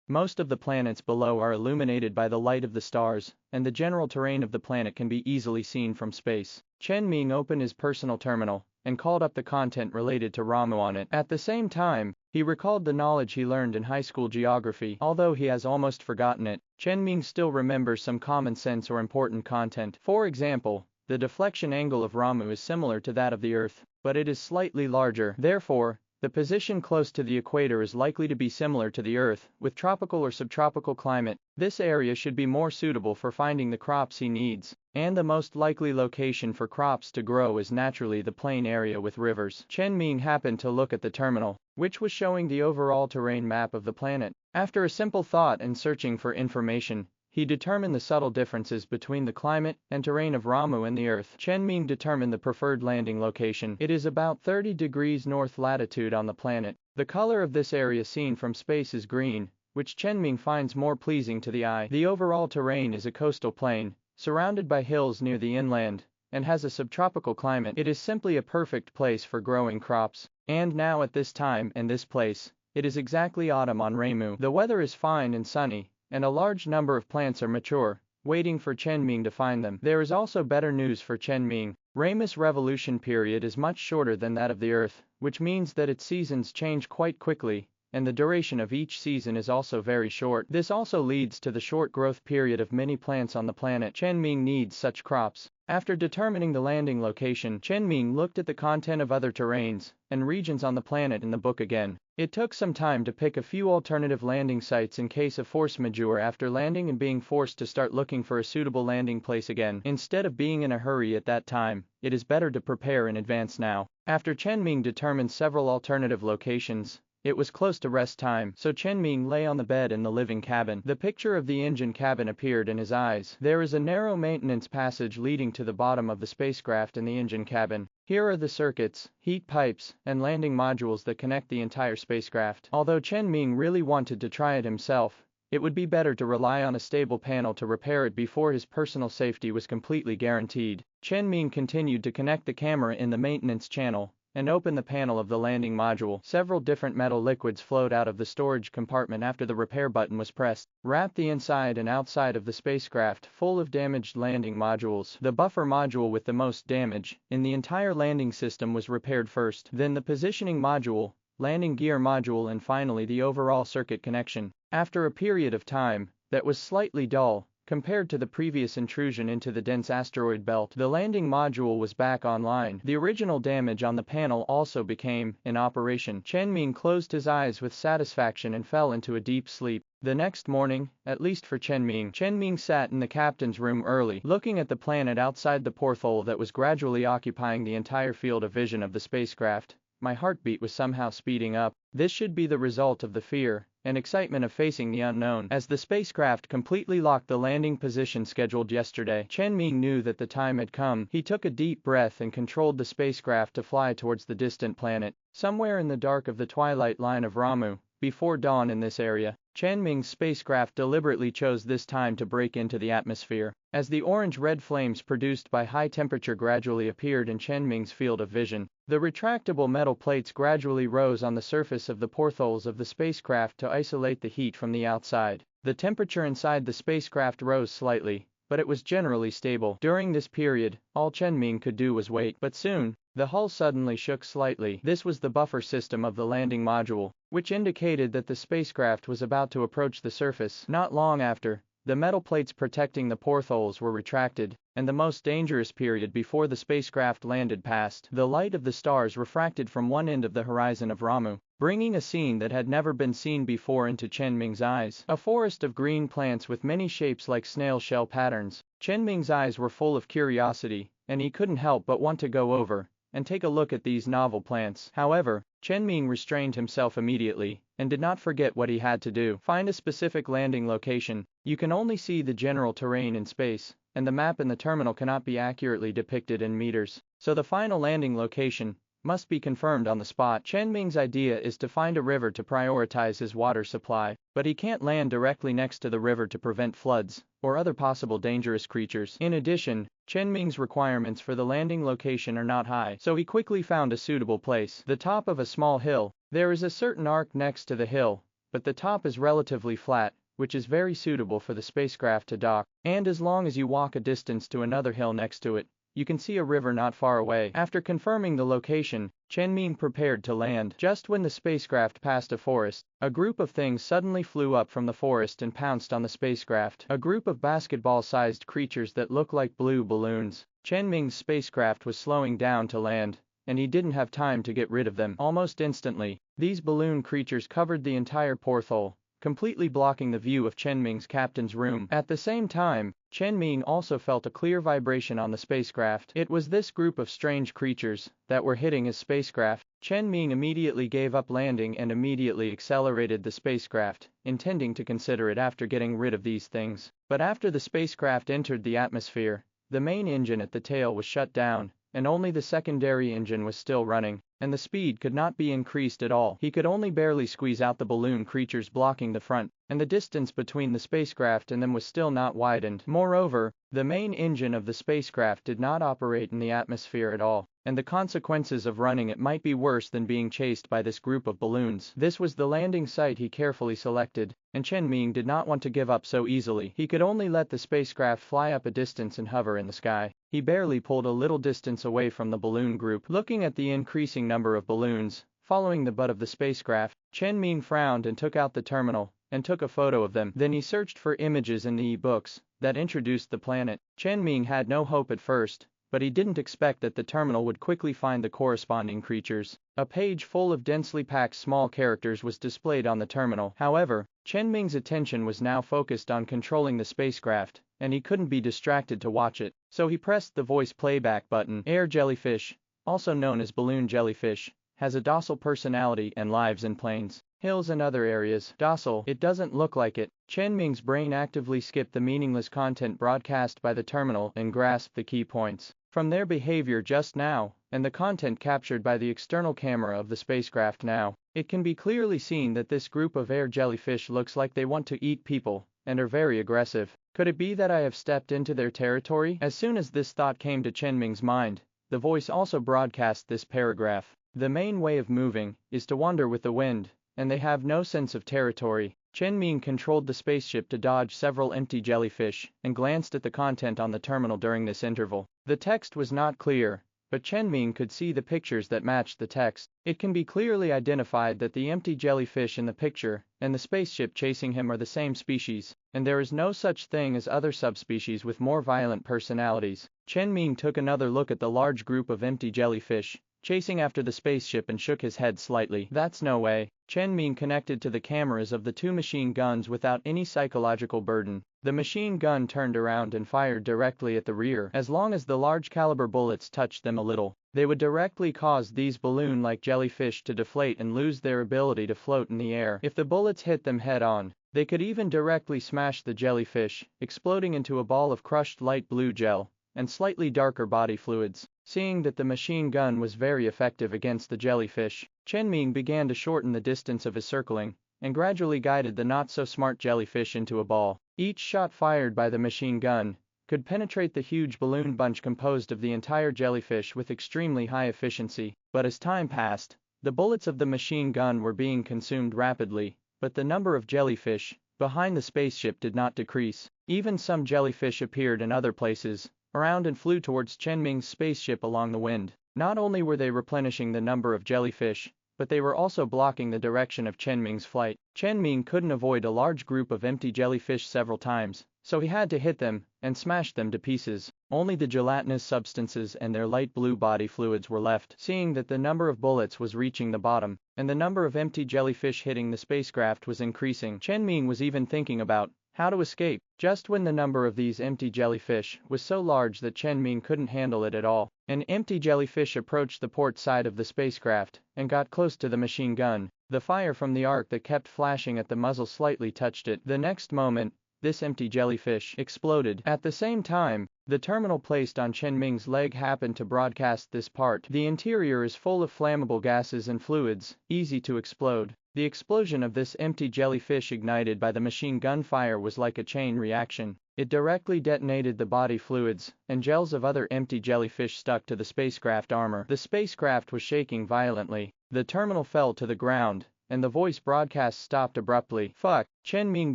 Most of the planets below are illuminated by the light of the stars, and the general terrain of the planet can be easily seen from space. Chen Ming opened his personal terminal and called up the content related to Ramu on it. At the same time, he recalled the knowledge he learned in high school geography. Although he has almost forgotten it, Chen Ming still remembers some common sense or important content. For example, the deflection angle of Ramu is similar to that of the Earth, but it is slightly larger. Therefore, the position close to the equator is likely to be similar to the Earth, with tropical or subtropical climate. This area should be more suitable for finding the crops he needs, and the most likely location for crops to grow is naturally the plain area with rivers. Chen Ming happened to look at the terminal, which was showing the overall terrain map of the planet. After a simple thought and searching for information, he determined the subtle differences between the climate and terrain of Ramu and the Earth. Chen Ming determined the preferred landing location. It is about 30 degrees north latitude on the planet. The color of this area seen from space is green, which Chen Ming finds more pleasing to the eye. The overall terrain is a coastal plain, surrounded by hills near the inland, and has a subtropical climate. It is simply a perfect place for growing crops. And now at this time and this place, it is exactly autumn on Reimu. The weather is fine and sunny, and a large number of plants are mature, waiting for Chen Ming to find them. There is also better news for Chen Ming. Reimu's revolution period is much shorter than that of the Earth, which means that its seasons change quite quickly, and the duration of each season is also very short. This also leads to the short growth period of many plants on the planet. Chen Ming needs such crops. After determining the landing location, Chen Ming looked at the content of other terrains and regions on the planet in the book again. It took some time to pick a few alternative landing sites in case of force majeure after landing and being forced to start looking for a suitable landing place again. Instead of being in a hurry at that time, it is better to prepare in advance now. After Chen Ming determined several alternative locations, it was close to rest time, so Chen Ming lay on the bed in the living cabin. The picture of the engine cabin appeared in his eyes. There is a narrow maintenance passage leading to the bottom of the spacecraft in the engine cabin. Here are the circuits, heat pipes, and landing modules that connect the entire spacecraft. Although Chen Ming really wanted to try it himself, it would be better to rely on a stable panel to repair it before his personal safety was completely guaranteed. Chen Ming continued to connect the camera in the maintenance channel and open the panel of the landing module. Several different metal liquids flowed out of the storage compartment after the repair button was pressed, wrapped the inside and outside of the spacecraft full of damaged landing modules. The buffer module with the most damage in the entire landing system was repaired first, then the positioning module, landing gear module, and finally the overall circuit connection. After a period of time that was slightly dull compared to the previous intrusion into the dense asteroid belt, the landing module was back online. The original damage on the panel also became in operation. Chen Ming closed his eyes with satisfaction and fell into a deep sleep. The next morning, at least for Chen Ming sat in the captain's room early, looking at the planet outside the porthole that was gradually occupying the entire field of vision of the spacecraft. My heartbeat was somehow speeding up. This should be the result of the fear and excitement of facing the unknown. As the spacecraft completely locked the landing position scheduled yesterday, Chen Ming knew that the time had come. He took a deep breath and controlled the spacecraft to fly towards the distant planet. Somewhere in the dark of the twilight line of Ramu, before dawn in this area, Chen Ming's spacecraft deliberately chose this time to break into the atmosphere. As the orange-red flames produced by high temperature gradually appeared in Chen Ming's field of vision, the retractable metal plates gradually rose on the surface of the portholes of the spacecraft to isolate the heat from the outside. The temperature inside the spacecraft rose slightly, but it was generally stable. During this period, all Chen Ming could do was wait. But soon, the hull suddenly shook slightly. This was the buffer system of the landing module, which indicated that the spacecraft was about to approach the surface. Not long after, the metal plates protecting the portholes were retracted, and the most dangerous period before the spacecraft landed passed. The light of the stars refracted from one end of the horizon of Ramu, bringing a scene that had never been seen before into Chen Ming's eyes. A forest of green plants with many shapes like snail shell patterns. Chen Ming's eyes were full of curiosity, and he couldn't help but want to go over and take a look at these novel plants. However, Chen Ming restrained himself immediately, and did not forget what he had to do. Find a specific landing location. You can only see the general terrain in space, and the map in the terminal cannot be accurately depicted in meters. So the final landing location must be confirmed on the spot. Chen Ming's idea is to find a river to prioritize his water supply, but he can't land directly next to the river to prevent floods or other possible dangerous creatures. In addition, Chen Ming's requirements for the landing location are not high, so he quickly found a suitable place. The top of a small hill. There is a certain arc next to the hill, but the top is relatively flat, which is very suitable for the spacecraft to dock, and as long as you walk a distance to another hill next to it, you can see a river not far away. After confirming the location, Chen Ming prepared to land. Just when the spacecraft passed a forest, a group of things suddenly flew up from the forest and pounced on the spacecraft. A group of basketball-sized creatures that look like blue balloons. Chen Ming's spacecraft was slowing down to land, and he didn't have time to get rid of them. Almost instantly, these balloon creatures covered the entire porthole, completely blocking the view of Chen Ming's captain's room. At the same time, Chen Ming also felt a clear vibration on the spacecraft. It was this group of strange creatures that were hitting his spacecraft. Chen Ming immediately gave up landing and immediately accelerated the spacecraft, intending to consider it after getting rid of these things. But after the spacecraft entered the atmosphere, the main engine at the tail was shut down, and only the secondary engine was still running, and the speed could not be increased at all. He could only barely squeeze out the balloon creatures blocking the front, and the distance between the spacecraft and them was still not widened. Moreover, the main engine of the spacecraft did not operate in the atmosphere at all, and the consequences of running it might be worse than being chased by this group of balloons. This was the landing site he carefully selected, and Chen Ming did not want to give up so easily. He could only let the spacecraft fly up a distance and hover in the sky. He barely pulled a little distance away from the balloon group. Looking at the increasing number of balloons following the butt of the spacecraft, Chen Ming frowned and took out the terminal and took a photo of them. Then he searched for images in the e-books that introduced the planet. Chen Ming had no hope at first, but he didn't expect that the terminal would quickly find the corresponding creatures. A page full of densely packed small characters was displayed on the terminal. However, Chen Ming's attention was now focused on controlling the spacecraft, and he couldn't be distracted to watch it, so he pressed the voice playback button. Air jellyfish, also known as balloon jellyfish, has a docile personality and lives in plains, hills and other areas. Docile? It doesn't look like it. Chen Ming's brain actively skipped the meaningless content broadcast by the terminal and grasped the key points from their behavior just now, and the content captured by the external camera of the spacecraft now. It can be clearly seen that this group of air jellyfish looks like they want to eat people, and are very aggressive. Could it be that I have stepped into their territory? As soon as this thought came to Chen Ming's mind, the voice also broadcast this paragraph. The main way of moving is to wander with the wind, and they have no sense of territory. Chen Ming controlled the spaceship to dodge several empty jellyfish, and glanced at the content on the terminal during this interval. The text was not clear, but Chen Ming could see the pictures that matched the text. It can be clearly identified that the empty jellyfish in the picture and the spaceship chasing him are the same species, and there is no such thing as other subspecies with more violent personalities. Chen Ming took another look at the large group of empty jellyfish chasing after the spaceship and shook his head slightly. That's no way. Chen Ming connected to the cameras of the two machine guns without any psychological burden. The machine gun turned around and fired directly at the rear. As long as the large caliber bullets touched them a little, they would directly cause these balloon-like jellyfish to deflate and lose their ability to float in the air. If the bullets hit them head-on, they could even directly smash the jellyfish, exploding into a ball of crushed light blue gel and slightly darker body fluids. Seeing that the machine gun was very effective against the jellyfish, Chen Ming began to shorten the distance of his circling, and gradually guided the not-so-smart jellyfish into a ball. Each shot fired by the machine gun could penetrate the huge balloon bunch composed of the entire jellyfish with extremely high efficiency. But as time passed, the bullets of the machine gun were being consumed rapidly, but the number of jellyfish behind the spaceship did not decrease. Even some jellyfish appeared in other places around and flew towards Chen Ming's spaceship along the wind. Not only were they replenishing the number of jellyfish, but they were also blocking the direction of Chen Ming's flight. Chen Ming couldn't avoid a large group of empty jellyfish several times, so he had to hit them and smash them to pieces. Only the gelatinous substances and their light blue body fluids were left. Seeing that the number of bullets was reaching the bottom, and the number of empty jellyfish hitting the spacecraft was increasing, Chen Ming was even thinking about how to escape. Just when the number of these empty jellyfish was so large that Chen Ming couldn't handle it at all, an empty jellyfish approached the port side of the spacecraft and got close to the machine gun. The fire from the arc that kept flashing at the muzzle slightly touched it. The next moment, this empty jellyfish exploded. At the same time, the terminal placed on Chen Ming's leg happened to broadcast this part. The interior is full of flammable gases and fluids, easy to explode. The explosion of this empty jellyfish ignited by the machine gun fire was like a chain reaction. It directly detonated the body fluids, and gels of other empty jellyfish stuck to the spacecraft armor. The spacecraft was shaking violently. The terminal fell to the ground, and the voice broadcast stopped abruptly. Fuck! Chen Ming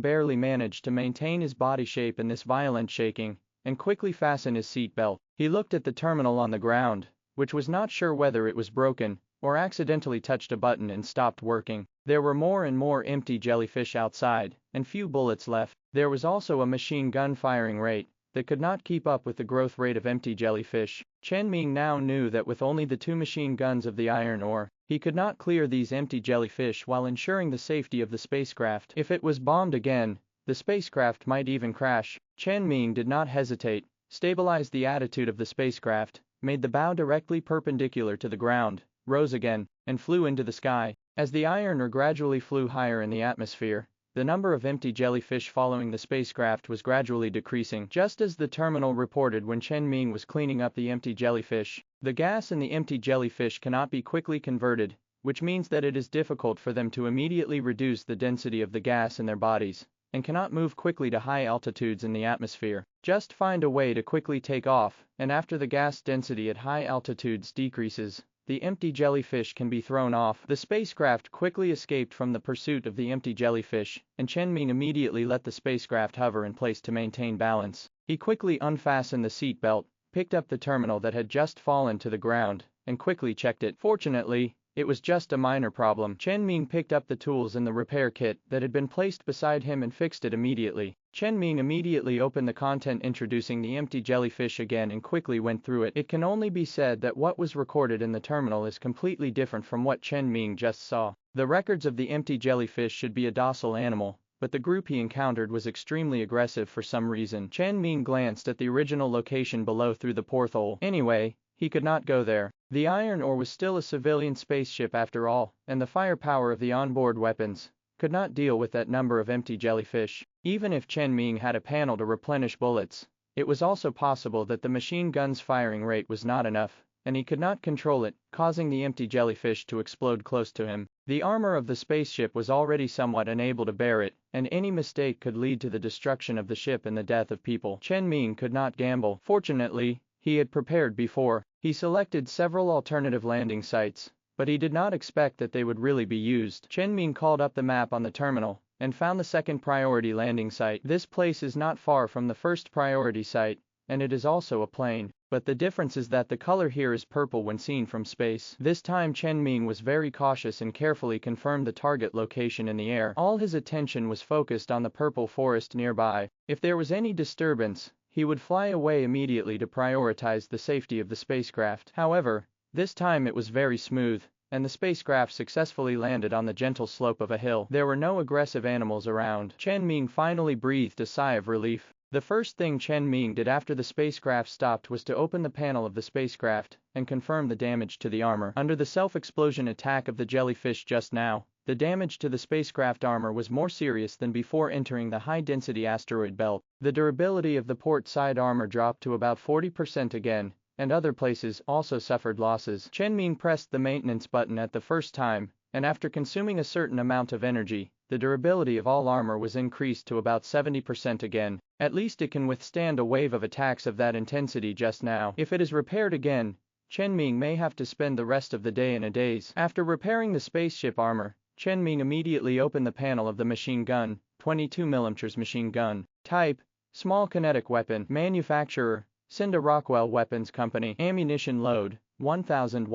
barely managed to maintain his body shape in this violent shaking, and quickly fasten his seat belt. He looked at the terminal on the ground, which was not sure whether it was broken, or accidentally touched a button and stopped working. There were more and more empty jellyfish outside, and few bullets left. There was also a machine gun firing rate that could not keep up with the growth rate of empty jellyfish. Chen Ming now knew that with only the 2 machine guns of the iron ore, he could not clear these empty jellyfish while ensuring the safety of the spacecraft. If it was bombed again, the spacecraft might even crash. Chen Ming did not hesitate, stabilized the attitude of the spacecraft, made the bow directly perpendicular to the ground, rose again, and flew into the sky. As the iron ore gradually flew higher in the atmosphere, the number of empty jellyfish following the spacecraft was gradually decreasing. Just as the terminal reported when Chen Ming was cleaning up the empty jellyfish, the gas in the empty jellyfish cannot be quickly converted, which means that it is difficult for them to immediately reduce the density of the gas in their bodies, and cannot move quickly to high altitudes in the atmosphere. Just find a way to quickly take off, and after the gas density at high altitudes decreases, the empty jellyfish can be thrown off. The spacecraft quickly escaped from the pursuit of the empty jellyfish, and Chen Ming immediately let the spacecraft hover in place to maintain balance. He quickly unfastened the seat belt, picked up the terminal that had just fallen to the ground, and quickly checked it. Fortunately, it was just a minor problem. Chen Ming picked up the tools in the repair kit that had been placed beside him and fixed it immediately. Chen Ming immediately opened the content introducing the empty jellyfish again and quickly went through it. It can only be said that what was recorded in the terminal is completely different from what Chen Ming just saw. The records of the empty jellyfish should be a docile animal, but the group he encountered was extremely aggressive for some reason. Chen Ming glanced at the original location below through the porthole. Anyway, he could not go there. The iron ore was still a civilian spaceship after all, and the firepower of the onboard weapons could not deal with that number of empty jellyfish. Even if Chen Ming had a panel to replenish bullets, it was also possible that the machine gun's firing rate was not enough, and he could not control it, causing the empty jellyfish to explode close to him. The armor of the spaceship was already somewhat unable to bear it, and any mistake could lead to the destruction of the ship and the death of people. Chen Ming could not gamble. Fortunately, he had prepared before. He selected several alternative landing sites, but he did not expect that they would really be used. Chen Ming called up the map on the terminal and found the second priority landing site. This place is not far from the first priority site, and it is also a plane, but the difference is that the color here is purple when seen from space. This time Chen Ming was very cautious and carefully confirmed the target location in the air. All his attention was focused on the purple forest nearby. If there was any disturbance, he would fly away immediately to prioritize the safety of the spacecraft. However, this time it was very smooth, and the spacecraft successfully landed on the gentle slope of a hill. There were no aggressive animals around. Chen Ming finally breathed a sigh of relief. The first thing Chen Ming did after the spacecraft stopped was to open the panel of the spacecraft and confirm the damage to the armor. Under the self-explosion attack of the jellyfish just now, the damage to the spacecraft armor was more serious than before entering the high-density asteroid belt. The durability of the port side armor dropped to about 40% again, and other places also suffered losses. Chen Ming pressed the maintenance button at the first time, and after consuming a certain amount of energy, the durability of all armor was increased to about 70% again. At least it can withstand a wave of attacks of that intensity just now. If it is repaired again, Chen Ming may have to spend the rest of the day in a daze. After repairing the spaceship armor, Chen Ming immediately opened the panel of the machine gun, 22mm machine gun. Type: small kinetic weapon. Manufacturer: Cinda Rockwell Weapons Company. Ammunition load: 1000.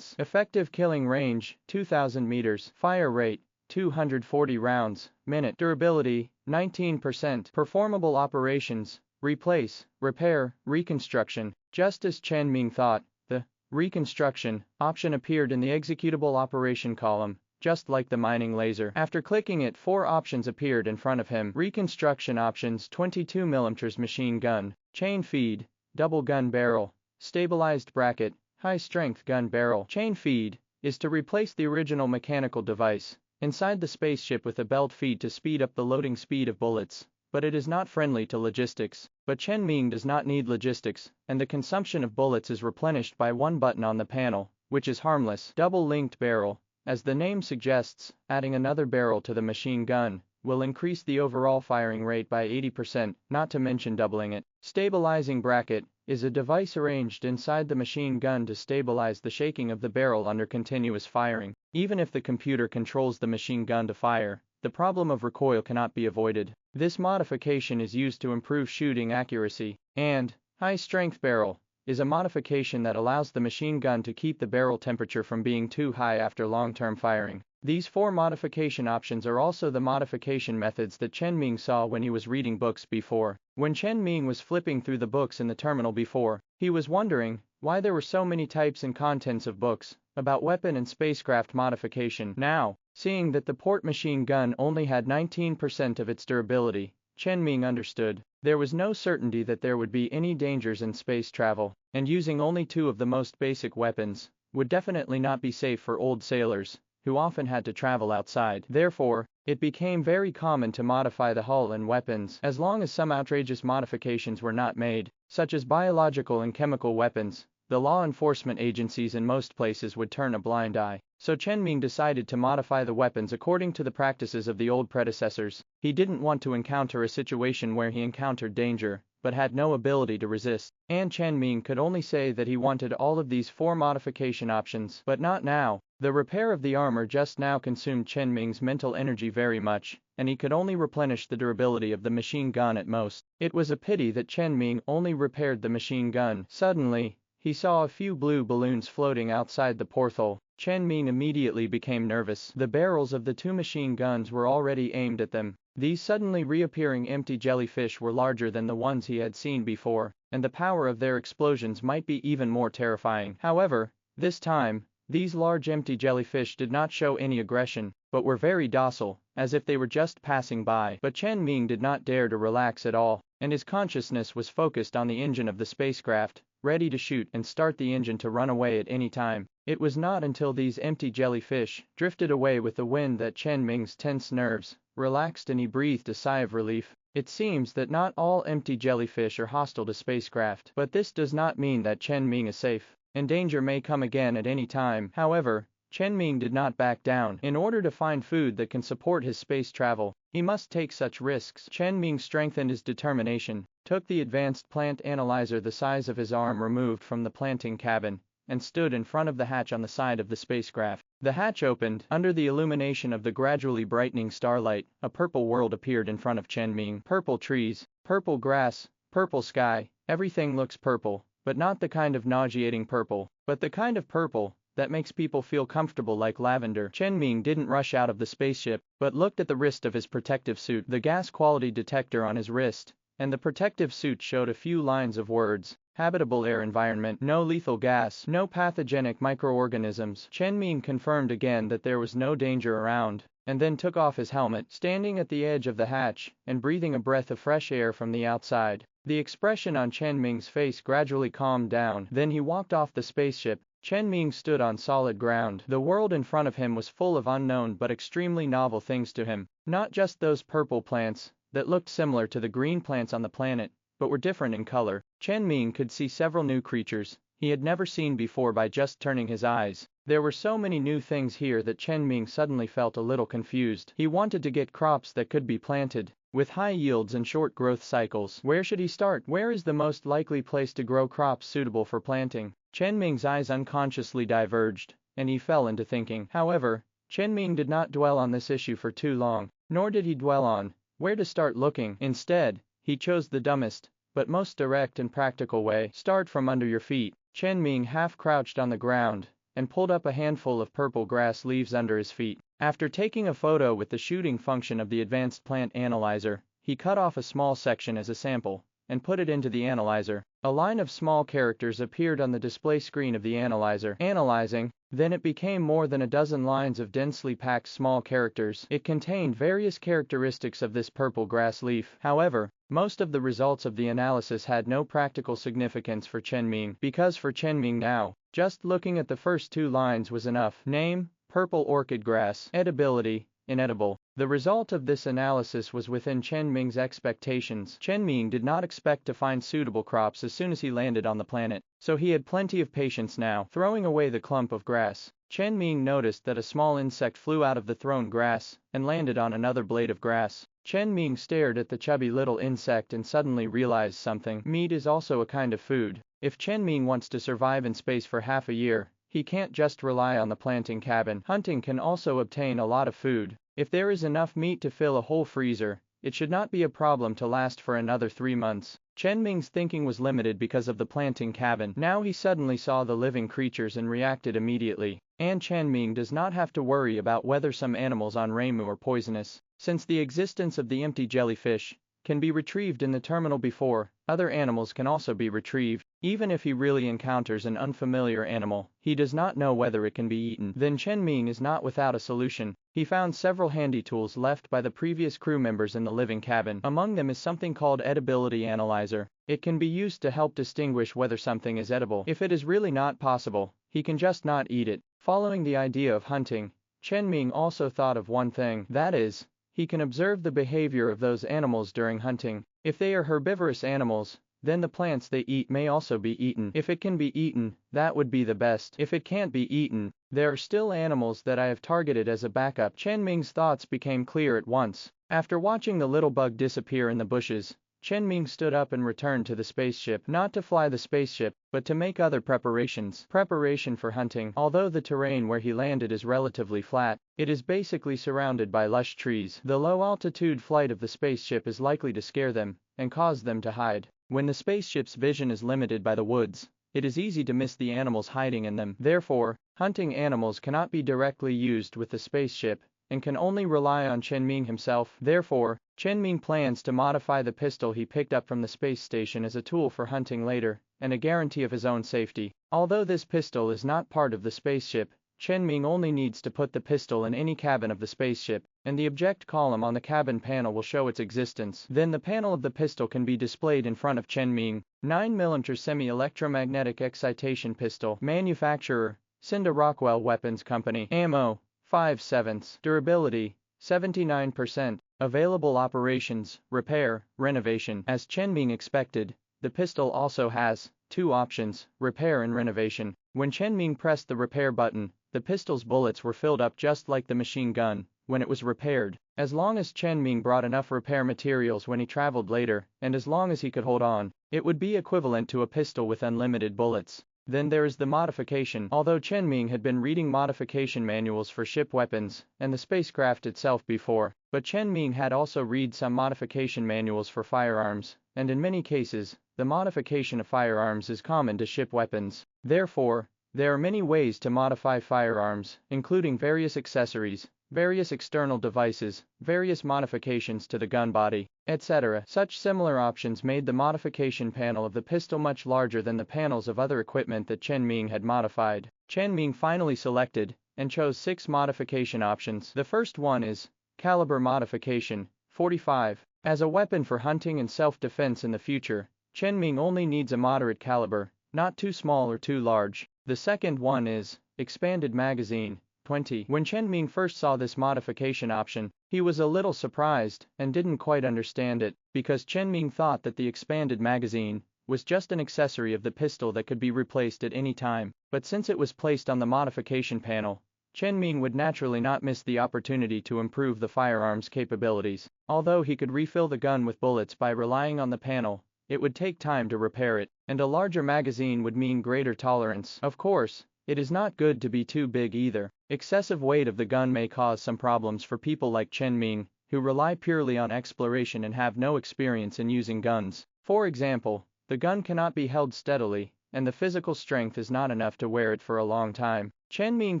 Effective killing range: 2000 meters. Fire rate: 240 rounds, minute. Durability: 19%. Performable operations: replace, repair, reconstruction. Just as Chen Ming thought, the reconstruction option appeared in the executable operation column, just like the mining laser. After clicking it, 4 options appeared in front of him. Reconstruction options: 22mm machine gun, chain feed, double gun barrel, stabilized bracket, high-strength gun barrel. Chain feed is to replace the original mechanical device inside the spaceship with a belt feed to speed up the loading speed of bullets, but it is not friendly to logistics. But Chen Ming does not need logistics, and the consumption of bullets is replenished by one button on the panel, which is harmless. Double-linked barrel: as the name suggests, adding another barrel to the machine gun will increase the overall firing rate by 80%, not to mention doubling it. Stabilizing bracket is a device arranged inside the machine gun to stabilize the shaking of the barrel under continuous firing. Even if the computer controls the machine gun to fire, the problem of recoil cannot be avoided. This modification is used to improve shooting accuracy. And high-strength barrel is a modification that allows the machine gun to keep the barrel temperature from being too high after long-term firing. These 4 modification options are also the modification methods that Chen Ming saw when he was reading books before. When Chen Ming was flipping through the books in the terminal before, he was wondering why there were so many types and contents of books about weapon and spacecraft modification. Now, seeing that the port machine gun only had 19% of its durability, Chen Ming understood there was no certainty that there would be any dangers in space travel, and using only 2 of the most basic weapons would definitely not be safe for old sailors who often had to travel outside. Therefore, it became very common to modify the hull and weapons as long as some outrageous modifications were not made, such as biological and chemical weapons. The law enforcement agencies in most places would turn a blind eye. So Chen Ming decided to modify the weapons according to the practices of the old predecessors. He didn't want to encounter a situation where he encountered danger, but had no ability to resist. And Chen Ming could only say that he wanted all of these 4 modification options, but not now. The repair of the armor just now consumed Chen Ming's mental energy very much, and he could only replenish the durability of the machine gun at most. It was a pity that Chen Ming only repaired the machine gun. Suddenly, he saw a few blue balloons floating outside the porthole. Chen Ming immediately became nervous. The barrels of the 2 machine guns were already aimed at them. These suddenly reappearing empty jellyfish were larger than the ones he had seen before, and the power of their explosions might be even more terrifying. However, this time, these large empty jellyfish did not show any aggression, but were very docile, as if they were just passing by. But Chen Ming did not dare to relax at all, and his consciousness was focused on the engine of the spacecraft, ready to shoot and start the engine to run away at any time. It was not until these empty jellyfish drifted away with the wind that Chen Ming's tense nerves relaxed and he breathed a sigh of relief. It seems that not all empty jellyfish are hostile to spacecraft, but this does not mean that Chen Ming is safe, and danger may come again at any time. However, Chen Ming did not back down. In order to find food that can support his space travel, he must take such risks. Chen Ming strengthened his determination, took the advanced plant analyzer the size of his arm removed from the planting cabin, and stood in front of the hatch on the side of the spacecraft. The hatch opened. Under the illumination of the gradually brightening starlight, a purple world appeared in front of Chen Ming. Purple trees, purple grass, purple sky, everything looks purple, but not the kind of nauseating purple, but the kind of purple that makes people feel comfortable like lavender. Chen Ming didn't rush out of the spaceship, but looked at the wrist of his protective suit, the gas quality detector on his wrist, and the protective suit showed a few lines of words. Habitable air environment, no lethal gas, no pathogenic microorganisms. Chen Ming confirmed again that there was no danger around, and then took off his helmet, standing at the edge of the hatch, and breathing a breath of fresh air from the outside. The expression on Chen Ming's face gradually calmed down. Then he walked off the spaceship. Chen Ming stood on solid ground. The world in front of him was full of unknown but extremely novel things to him. Not just those purple plants that looked similar to the green plants on the planet, but were different in color. Chen Ming could see several new creatures he had never seen before by just turning his eyes. There were so many new things here that Chen Ming suddenly felt a little confused. He wanted to get crops that could be planted with high yields and short growth cycles. Where should he start? Where is the most likely place to grow crops suitable for planting? Chen Ming's eyes unconsciously diverged, and he fell into thinking. However, Chen Ming did not dwell on this issue for too long. nor did he dwell on where to start looking. Instead, he chose the dumbest, but most direct and practical way. Start from under your feet. Chen Ming half crouched on the ground and pulled up a handful of purple grass leaves under his feet. After taking a photo with the shooting function of the advanced plant analyzer, he cut off a small section as a sample and put it into the analyzer. A line of small characters appeared on the display screen of the analyzer. Analyzing, then it became more than a dozen lines of densely packed small characters. It contained various characteristics of this purple grass leaf. However, most of the results of the analysis had no practical significance for Chen Ming, because for Chen Ming now, just looking at the first 2 lines was enough. Name: purple orchid grass. Edibility: inedible. The result of this analysis was within Chen Ming's expectations. Chen Ming did not expect to find suitable crops as soon as he landed on the planet, so he had plenty of patience now. Throwing away the clump of grass, Chen Ming noticed that a small insect flew out of the thrown grass and landed on another blade of grass. Chen Ming stared at the chubby little insect and suddenly realized something. Meat is also a kind of food. If Chen Ming wants to survive in space for half a year, he can't just rely on the planting cabin. Hunting can also obtain a lot of food. If there is enough meat to fill a whole freezer, it should not be a problem to last for another 3 months. Chen Ming's thinking was limited because of the planting cabin. Now he suddenly saw the living creatures and reacted immediately. And Chen Ming does not have to worry about whether some animals on Reimu are poisonous, since the existence of the empty jellyfish can be retrieved in the terminal before other animals can also be retrieved. Even if he really encounters an unfamiliar animal, he does not know whether it can be eaten. Then Chen Ming is not without a solution. He found several handy tools left by the previous crew members in the living cabin. Among them is something called edibility analyzer. It can be used to help distinguish whether something is edible. If it is really not possible, he can just not eat it. Following the idea of hunting, Chen Ming also thought of one thing, that is, he can observe the behavior of those animals during hunting. If they are herbivorous animals, then the plants they eat may also be eaten. If it can be eaten, that would be the best. If it can't be eaten, there are still animals that I have targeted as a backup. Chen Ming's thoughts became clear at once. After watching the little bug disappear in the bushes, Chen Ming stood up and returned to the spaceship, not to fly the spaceship, but to make other preparations. Preparation for hunting. Although the terrain where he landed is relatively flat, it is basically surrounded by lush trees. The low-altitude flight of the spaceship is likely to scare them and cause them to hide. When the spaceship's vision is limited by the woods, it is easy to miss the animals hiding in them. Therefore, hunting animals cannot be directly used with the spaceship and can only rely on Chen Ming himself. Therefore, Chen Ming plans to modify the pistol he picked up from the space station as a tool for hunting later, and a guarantee of his own safety. Although this pistol is not part of the spaceship, Chen Ming only needs to put the pistol in any cabin of the spaceship, and the object column on the cabin panel will show its existence. Then the panel of the pistol can be displayed in front of Chen Ming. 9mm semi-electromagnetic excitation pistol. Manufacturer: Cinda Rockwell Weapons Company. Ammo: 5/7. Durability: 79%. Available operations: repair, renovation. As Chen Ming expected, the pistol also has 2 options, repair and renovation. When Chen Ming pressed the repair button, the pistol's bullets were filled up just like the machine gun when it was repaired. As long as Chen Ming brought enough repair materials when he traveled later, and as long as he could hold on, it would be equivalent to a pistol with unlimited bullets. Then there is the modification. Although Chen Ming had been reading modification manuals for ship weapons and the spacecraft itself before, but Chen Ming had also read some modification manuals for firearms, and in many cases, the modification of firearms is common to ship weapons. Therefore, there are many ways to modify firearms, including various accessories, various external devices, various modifications to the gun body, etc. Such similar options made the modification panel of the pistol much larger than the panels of other equipment that Chen Ming had modified. Chen Ming finally selected and chose 6 modification options. The first one is caliber modification, 45. As a weapon for hunting and self-defense in the future, Chen Ming only needs a moderate caliber, not too small or too large. The second one is expanded magazine, 20. When Chen Ming first saw this modification option, he was a little surprised and didn't quite understand it, because Chen Ming thought that the expanded magazine was just an accessory of the pistol that could be replaced at any time. But since it was placed on the modification panel, Chen Ming would naturally not miss the opportunity to improve the firearm's capabilities. Although he could refill the gun with bullets by relying on the panel, it would take time to repair it, and a larger magazine would mean greater tolerance. Of course, it is not good to be too big either. Excessive weight of the gun may cause some problems for people like Chen Ming, who rely purely on exploration and have no experience in using guns. For example, the gun cannot be held steadily, and the physical strength is not enough to wear it for a long time. Chen Ming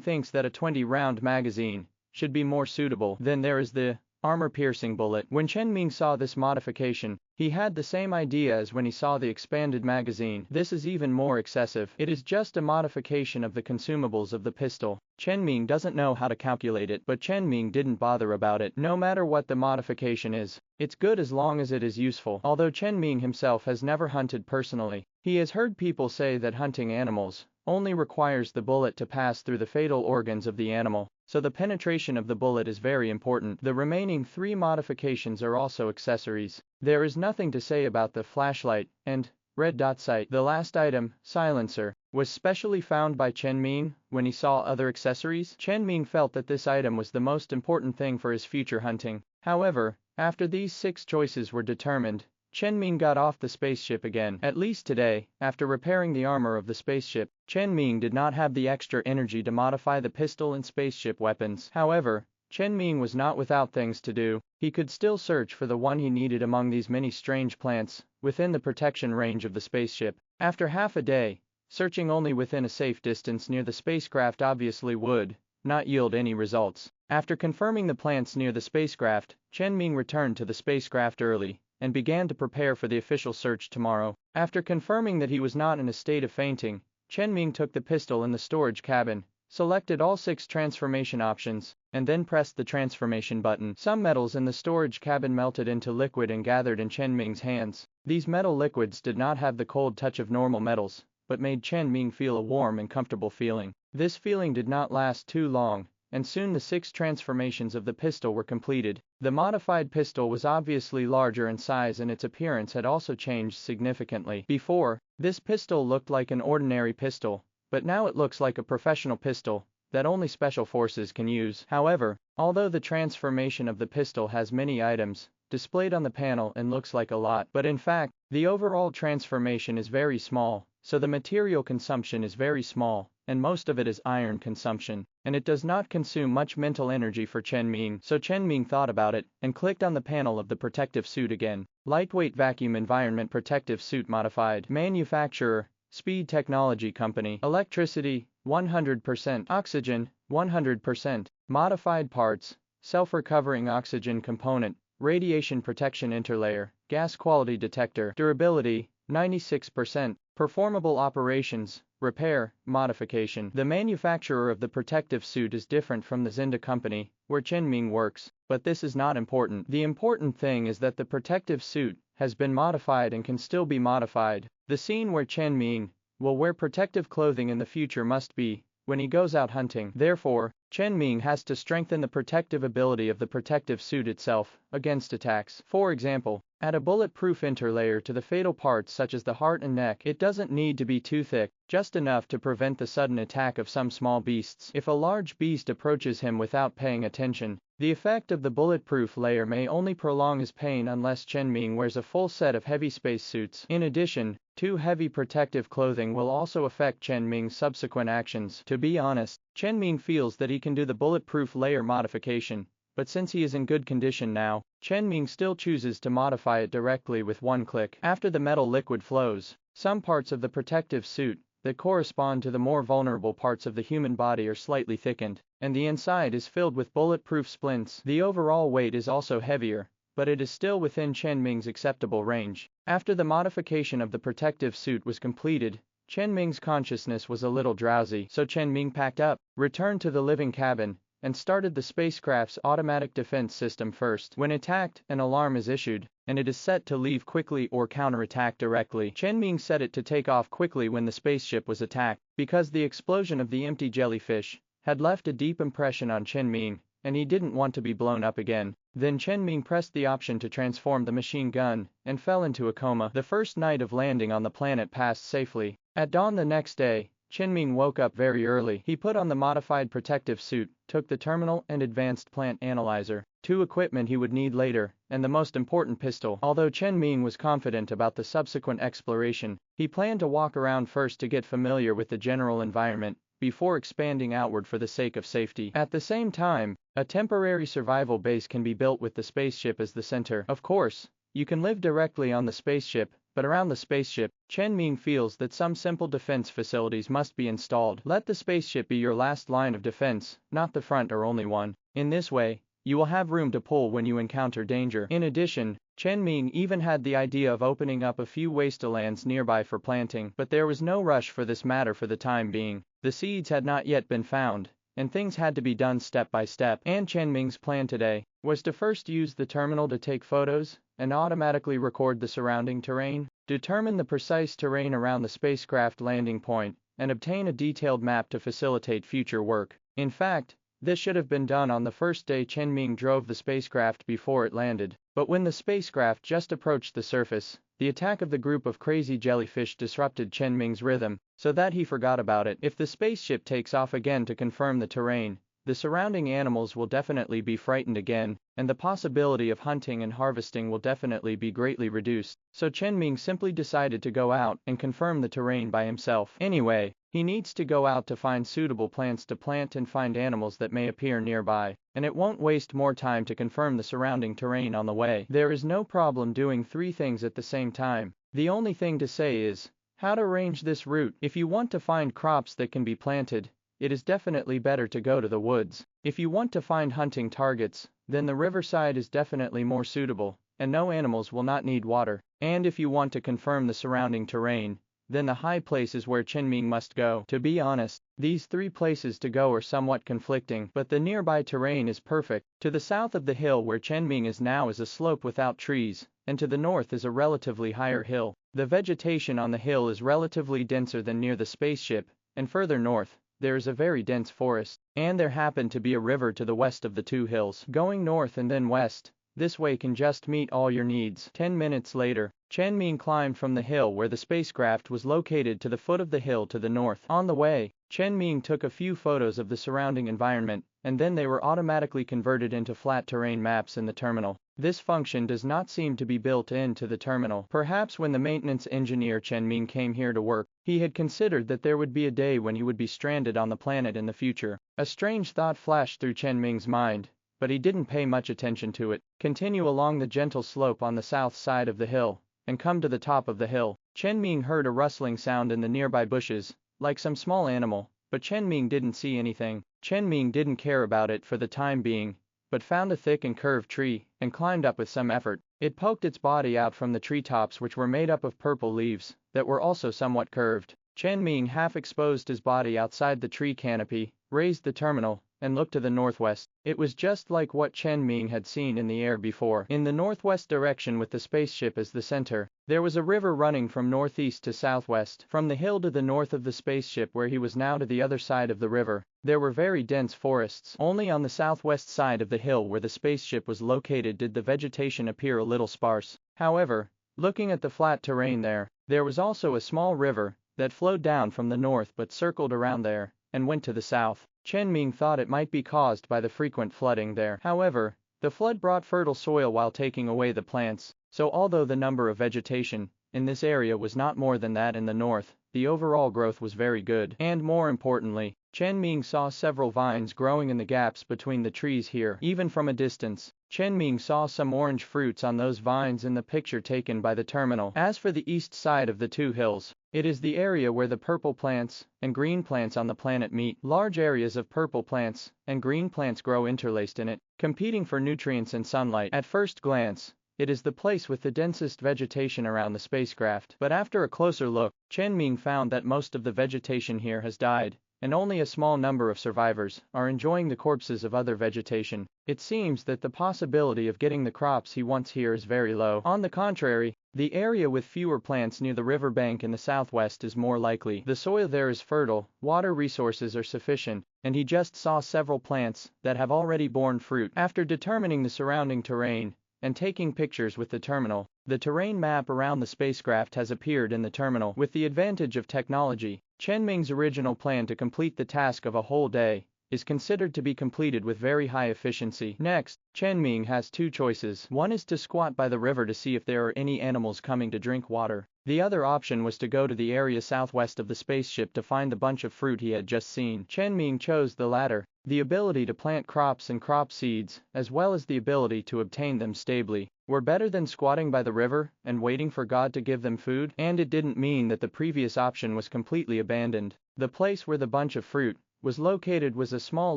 thinks that a 20-round magazine should be more suitable. Then there is the armor-piercing bullet. When Chen Ming saw this modification, he had the same idea as when he saw the expanded magazine. This is even more excessive. It is just a modification of the consumables of the pistol. Chen Ming doesn't know how to calculate it, but Chen Ming didn't bother about it. No matter what the modification is, it's good as long as it is useful. Although Chen Ming himself has never hunted personally, he has heard people say that hunting animals only requires the bullet to pass through the fatal organs of the animal, so the penetration of the bullet is very important. The remaining 3 modifications are also accessories. There is nothing to say about the flashlight and red dot sight. The last item, silencer, was specially found by Chen Ming. When he saw other accessories, Chen Ming felt that this item was the most important thing for his future hunting. However, after these 6 choices were determined, Chen Ming got off the spaceship again. At least today, after repairing the armor of the spaceship, Chen Ming did not have the extra energy to modify the pistol and spaceship weapons. However, Chen Ming was not without things to do. He could still search for the one he needed among these many strange plants within the protection range of the spaceship. After half a day, searching only within a safe distance near the spacecraft obviously would not yield any results. After confirming the plants near the spacecraft, Chen Ming returned to the spacecraft early and began to prepare for the official search tomorrow. After confirming that he was not in a state of fainting, Chen Ming took the pistol in the storage cabin, selected all 6 transformation options, and then pressed the transformation button. Some metals in the storage cabin melted into liquid and gathered in Chen Ming's hands. These metal liquids did not have the cold touch of normal metals, but made Chen Ming feel a warm and comfortable feeling. This feeling did not last too long, and soon the 6 transformations of the pistol were completed. The modified pistol was obviously larger in size and its appearance had also changed significantly. Before, this pistol looked like an ordinary pistol, but now it looks like a professional pistol that only special forces can use. However, although the transformation of the pistol has many items displayed on the panel and looks like a lot, but in fact, the overall transformation is very small, so the material consumption is very small, and most of it is iron consumption, and it does not consume much mental energy for Chen Ming. So Chen Ming thought about it, and clicked on the panel of the protective suit again. Lightweight vacuum environment protective suit modified. Manufacturer, Speed Technology Company. Electricity, 100%. Oxygen, 100%. Modified parts, self-recovering oxygen component, radiation protection interlayer, gas quality detector. Durability, 96%. Performable operations, repair, modification. The manufacturer of the protective suit is different from the Zinda company, where Chen Ming works, but this is not important. The important thing is that the protective suit has been modified and can still be modified. The scene where Chen Ming will wear protective clothing in the future must be when he goes out hunting. Therefore, Chen Ming has to strengthen the protective ability of the protective suit itself against attacks. For example, add a bulletproof interlayer to the fatal parts such as the heart and neck. It doesn't need to be too thick, just enough to prevent the sudden attack of some small beasts. If a large beast approaches him without paying attention, the effect of the bulletproof layer may only prolong his pain unless Chen Ming wears a full set of heavy spacesuits. In addition, too heavy protective clothing will also affect Chen Ming's subsequent actions. To be honest, Chen Ming feels that he can do the bulletproof layer modification, but since he is in good condition now, Chen Ming still chooses to modify it directly with one click. After the metal liquid flows, some parts of the protective suit that correspond to the more vulnerable parts of the human body are slightly thickened, and the inside is filled with bulletproof splints. The overall weight is also heavier, but it is still within Chen Ming's acceptable range. After the modification of the protective suit was completed, Chen Ming's consciousness was a little drowsy, so Chen Ming packed up, returned to the living cabin, and started the spacecraft's automatic defense system first. When attacked, an alarm is issued, and it is set to leave quickly or counterattack directly. Chen Ming set it to take off quickly when the spaceship was attacked, because the explosion of the empty jellyfish had left a deep impression on Chen Ming, and he didn't want to be blown up again. Then Chen Ming pressed the option to transform the machine gun, and fell into a coma. The first night of landing on the planet passed safely. At dawn the next day, Chen Ming woke up very early. He put on the modified protective suit, took the terminal and advanced plant analyzer, 2 equipment he would need later, and the most important pistol. Although Chen Ming was confident about the subsequent exploration, he planned to walk around first to get familiar with the general environment, before expanding outward for the sake of safety. At the same time, a temporary survival base can be built with the spaceship as the center. Of course, you can live directly on the spaceship, but around the spaceship, Chen Ming feels that some simple defense facilities must be installed. Let the spaceship be your last line of defense, not the front or only one. In this way, you will have room to pull when you encounter danger. In addition, Chen Ming even had the idea of opening up a few wastelands nearby for planting, but there was no rush for this matter for the time being. The seeds had not yet been found, and things had to be done step by step. And Chen Ming's plan today was to first use the terminal to take photos and automatically record the surrounding terrain, determine the precise terrain around the spacecraft landing point, and obtain a detailed map to facilitate future work. In fact, this should have been done on the first day Chen Ming drove the spacecraft before it landed. But when the spacecraft just approached the surface, the attack of the group of crazy jellyfish disrupted Chen Ming's rhythm, so that he forgot about it. If the spaceship takes off again to confirm the terrain, the surrounding animals will definitely be frightened again, and the possibility of hunting and harvesting will definitely be greatly reduced. So Chen Ming simply decided to go out and confirm the terrain by himself. Anyway, he needs to go out to find suitable plants to plant and find animals that may appear nearby, and it won't waste more time to confirm the surrounding terrain on the way. There is no problem doing 3 things at the same time. The only thing to say is how to arrange this route. If you want to find crops that can be planted, it is definitely better to go to the woods. If you want to find hunting targets, then the riverside is definitely more suitable, and no animals will not need water. And if you want to confirm the surrounding terrain, then the high place is where Chen Ming must go. To be honest, these 3 places to go are somewhat conflicting, but the nearby terrain is perfect. To the south of the hill where Chen Ming is now is a slope without trees, and to the north is a relatively higher hill. The vegetation on the hill is relatively denser than near the spaceship, and further north, there is a very dense forest, and there happened to be a river to the west of the 2 hills. Going north and then west, this way can just meet all your needs. 10 minutes later, Chen Ming climbed from the hill where the spacecraft was located to the foot of the hill to the north. On the way, Chen Ming took a few photos of the surrounding environment, and then they were automatically converted into flat terrain maps in the terminal. This function does not seem to be built into the terminal. Perhaps when the maintenance engineer Chen Ming came here to work, he had considered that there would be a day when he would be stranded on the planet in the future. A strange thought flashed through Chen Ming's mind, but he didn't pay much attention to it. Continue along the gentle slope on the south side of the hill, and come to the top of the hill. Chen Ming heard a rustling sound in the nearby bushes, like some small animal, but Chen Ming didn't see anything. Chen Ming didn't care about it for the time being, but found a thick and curved tree, and climbed up with some effort. It poked its body out from the treetops, which were made up of purple leaves, that were also somewhat curved. Chen Ming half exposed his body outside the tree canopy, raised the terminal, and looked to the northwest. It was just like what Chen Ming had seen in the air before. In the northwest direction with the spaceship as the center, there was a river running from northeast to southwest. From the hill to the north of the spaceship where he was now to the other side of the river, there were very dense forests. Only on the southwest side of the hill where the spaceship was located did the vegetation appear a little sparse. However, looking at the flat terrain there was also a small river that flowed down from the north but circled around there and went to the south. Chen Ming thought it might be caused by the frequent flooding there. However, the flood brought fertile soil while taking away the plants, so although the number of vegetation in this area was not more than that in the north, the overall growth was very good. And more importantly, Chen Ming saw several vines growing in the gaps between the trees here. Even from a distance, Chen Ming saw some orange fruits on those vines in the picture taken by the terminal. As for the east side of the 2 hills, it is the area where the purple plants and green plants on the planet meet. Large areas of purple plants and green plants grow interlaced in it, competing for nutrients and sunlight. At first glance, it is the place with the densest vegetation around the spacecraft. But after a closer look, Chen Ming found that most of the vegetation here has died, and only a small number of survivors are enjoying the corpses of other vegetation. It seems that the possibility of getting the crops he wants here is very low. On the contrary, the area with fewer plants near the riverbank in the southwest is more likely. The soil there is fertile, water resources are sufficient, and he just saw several plants that have already borne fruit. After determining the surrounding terrain and taking pictures with the terminal, the terrain map around the spacecraft has appeared in the terminal. With the advantage of technology, Chen Ming's original plan to complete the task of a whole day is considered to be completed with very high efficiency. Next, Chen Ming has 2 choices. One is to squat by the river to see if there are any animals coming to drink water, The other option was to go to the area southwest of the spaceship to find the bunch of fruit he had just seen. Chen Ming chose the latter. The ability to plant crops and crop seeds, as well as the ability to obtain them stably, were better than squatting by the river and waiting for God to give them food, and it didn't mean that the previous option was completely abandoned. The place where the bunch of fruit was located was a small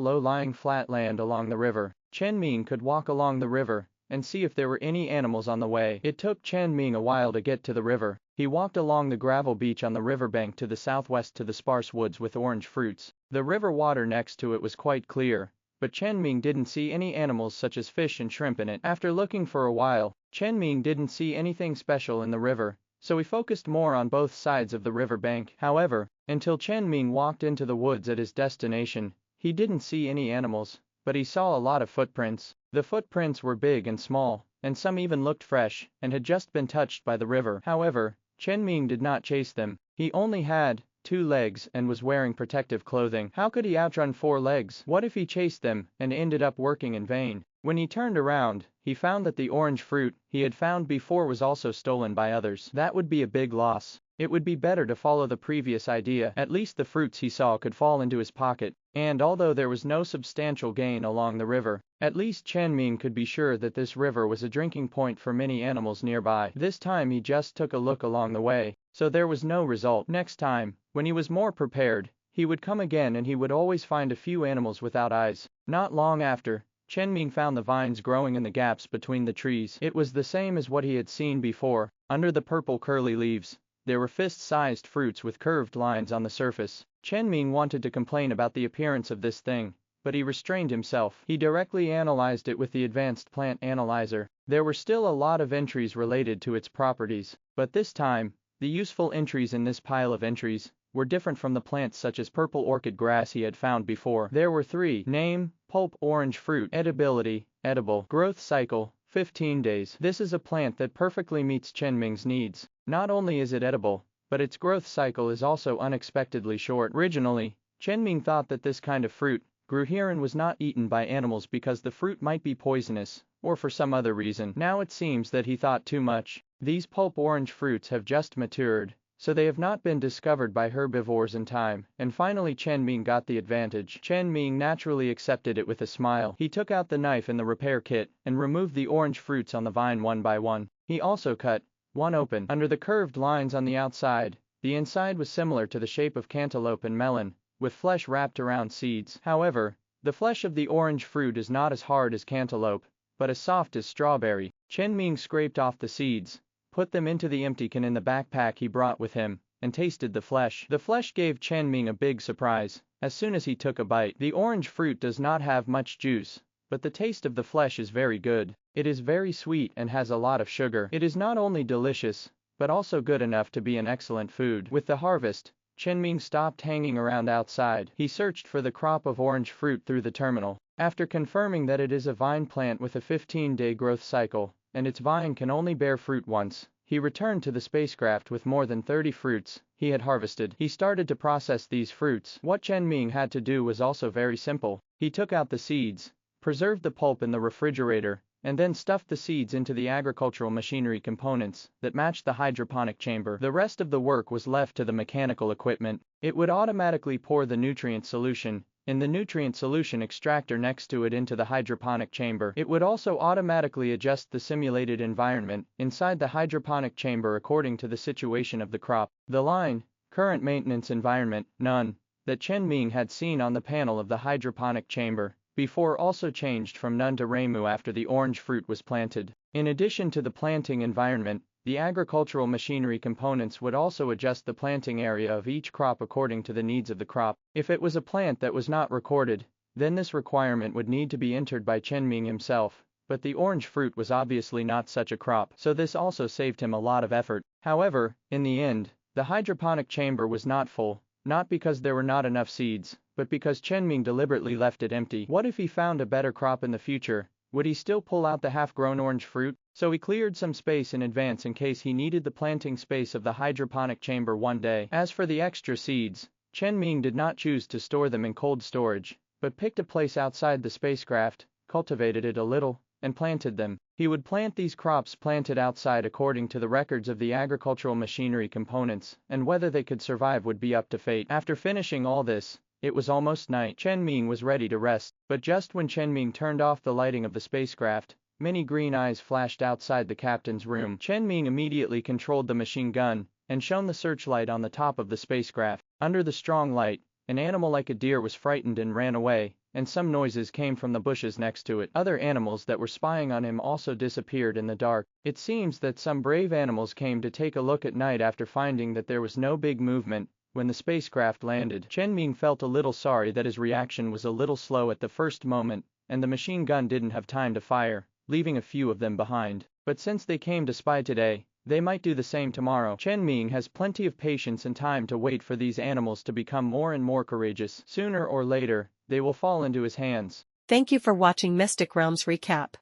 low-lying flat land along the river. Chen Ming could walk along the river and see if there were any animals on the way. It took Chen Ming a while to get to the river. He walked along the gravel beach on the riverbank to the southwest to the sparse woods with orange fruits. The river water next to it was quite clear, but Chen Ming didn't see any animals such as fish and shrimp in it. After looking for a while, Chen Ming didn't see anything special in the river, so he focused more on both sides of the riverbank. However, until Chen Ming walked into the woods at his destination, he didn't see any animals, but he saw a lot of footprints. The footprints were big and small, and some even looked fresh and had just been touched by the river. However, Chen Ming did not chase them. He only had 2 legs and was wearing protective clothing. How could he outrun 4 legs? What if he chased them and ended up working in vain? When he turned around, he found that the orange fruit he had found before was also stolen by others. That would be a big loss. It would be better to follow the previous idea. At least the fruits he saw could fall into his pocket, and although there was no substantial gain along the river, at least Chen Ming could be sure that this river was a drinking point for many animals nearby. This time he just took a look along the way, so there was no result. Next time, when he was more prepared, he would come again and he would always find a few animals without eyes. Not long after, Chen Ming found the vines growing in the gaps between the trees. It was the same as what he had seen before. Under the purple curly leaves, there were fist-sized fruits with curved lines on the surface. Chen Ming wanted to complain about the appearance of this thing, but he restrained himself. He directly analyzed it with the advanced plant analyzer. There were still a lot of entries related to its properties, but this time, the useful entries in this pile of entries were different from the plants such as purple orchid grass he had found before. There were 3. Name, pulp orange fruit, edibility, edible, growth cycle, 15 days. This is a plant that perfectly meets Chen Ming's needs. Not only is it edible, but its growth cycle is also unexpectedly short. Originally, Chen Ming thought that this kind of fruit grew here and was not eaten by animals because the fruit might be poisonous, or for some other reason. Now it seems that he thought too much. These pulp orange fruits have just matured, so they have not been discovered by herbivores in time, and finally Chen Ming got the advantage. Chen Ming naturally accepted it with a smile. He took out the knife in the repair kit and removed the orange fruits on the vine one by one. He also cut one open. Under the curved lines on the outside, the inside was similar to the shape of cantaloupe and melon, with flesh wrapped around seeds. However, the flesh of the orange fruit is not as hard as cantaloupe, but as soft as strawberry. Chen Ming scraped off the seeds, put them into the empty can in the backpack he brought with him, and tasted the flesh. The flesh gave Chen Ming a big surprise. As soon as he took a bite, the orange fruit does not have much juice, but the taste of the flesh is very good. It is very sweet and has a lot of sugar. It is not only delicious, but also good enough to be an excellent food. With the harvest, Chen Ming stopped hanging around outside. He searched for the crop of orange fruit through the terminal. After confirming that it is a vine plant with a 15-day growth cycle, and its vine can only bear fruit once, he returned to the spacecraft with more than 30 fruits he had harvested. He started to process these fruits. What Chen Ming had to do was also very simple. He took out the seeds, preserved the pulp in the refrigerator, and then stuffed the seeds into the agricultural machinery components that matched the hydroponic chamber. The rest of the work was left to the mechanical equipment. It would automatically pour the nutrient solution in the nutrient solution extractor next to it into the hydroponic chamber. It would also automatically adjust the simulated environment inside the hydroponic chamber according to the situation of the crop. The line, current maintenance environment, none, that Chen Ming had seen on the panel of the hydroponic chamber before also changed from none to Reimu after the orange fruit was planted. In addition to the planting environment, the agricultural machinery components would also adjust the planting area of each crop according to the needs of the crop. If it was a plant that was not recorded, then this requirement would need to be entered by Chen Ming himself, but the orange fruit was obviously not such a crop, so this also saved him a lot of effort. However, in the end, the hydroponic chamber was not full, not because there were not enough seeds, but because Chen Ming deliberately left it empty. What if he found a better crop in the future? Would he still pull out the half-grown orange fruit? So he cleared some space in advance in case he needed the planting space of the hydroponic chamber one day. As for the extra seeds, Chen Ming did not choose to store them in cold storage, but picked a place outside the spacecraft, cultivated it a little, and planted them. He would plant these crops planted outside according to the records of the agricultural machinery components, and whether they could survive would be up to fate. After finishing all this, it was almost night. Chen Ming was ready to rest, but just when Chen Ming turned off the lighting of the spacecraft, many green eyes flashed outside the captain's room. Chen Ming immediately controlled the machine gun and shone the searchlight on the top of the spacecraft. Under the strong light, an animal like a deer was frightened and ran away, and some noises came from the bushes next to it. Other animals that were spying on him also disappeared in the dark. It seems that some brave animals came to take a look at night after finding that there was no big movement when the spacecraft landed. Chen Ming felt a little sorry that his reaction was a little slow at the first moment, and the machine gun didn't have time to fire, leaving a few of them behind. But since they came to spy today, they might do the same tomorrow. Chen Ming has plenty of patience and time to wait for these animals to become more and more courageous. Sooner or later, they will fall into his hands. Thank you for watching Mystic Realms Recap.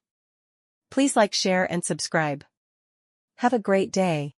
Please like, share and subscribe. Have a great day.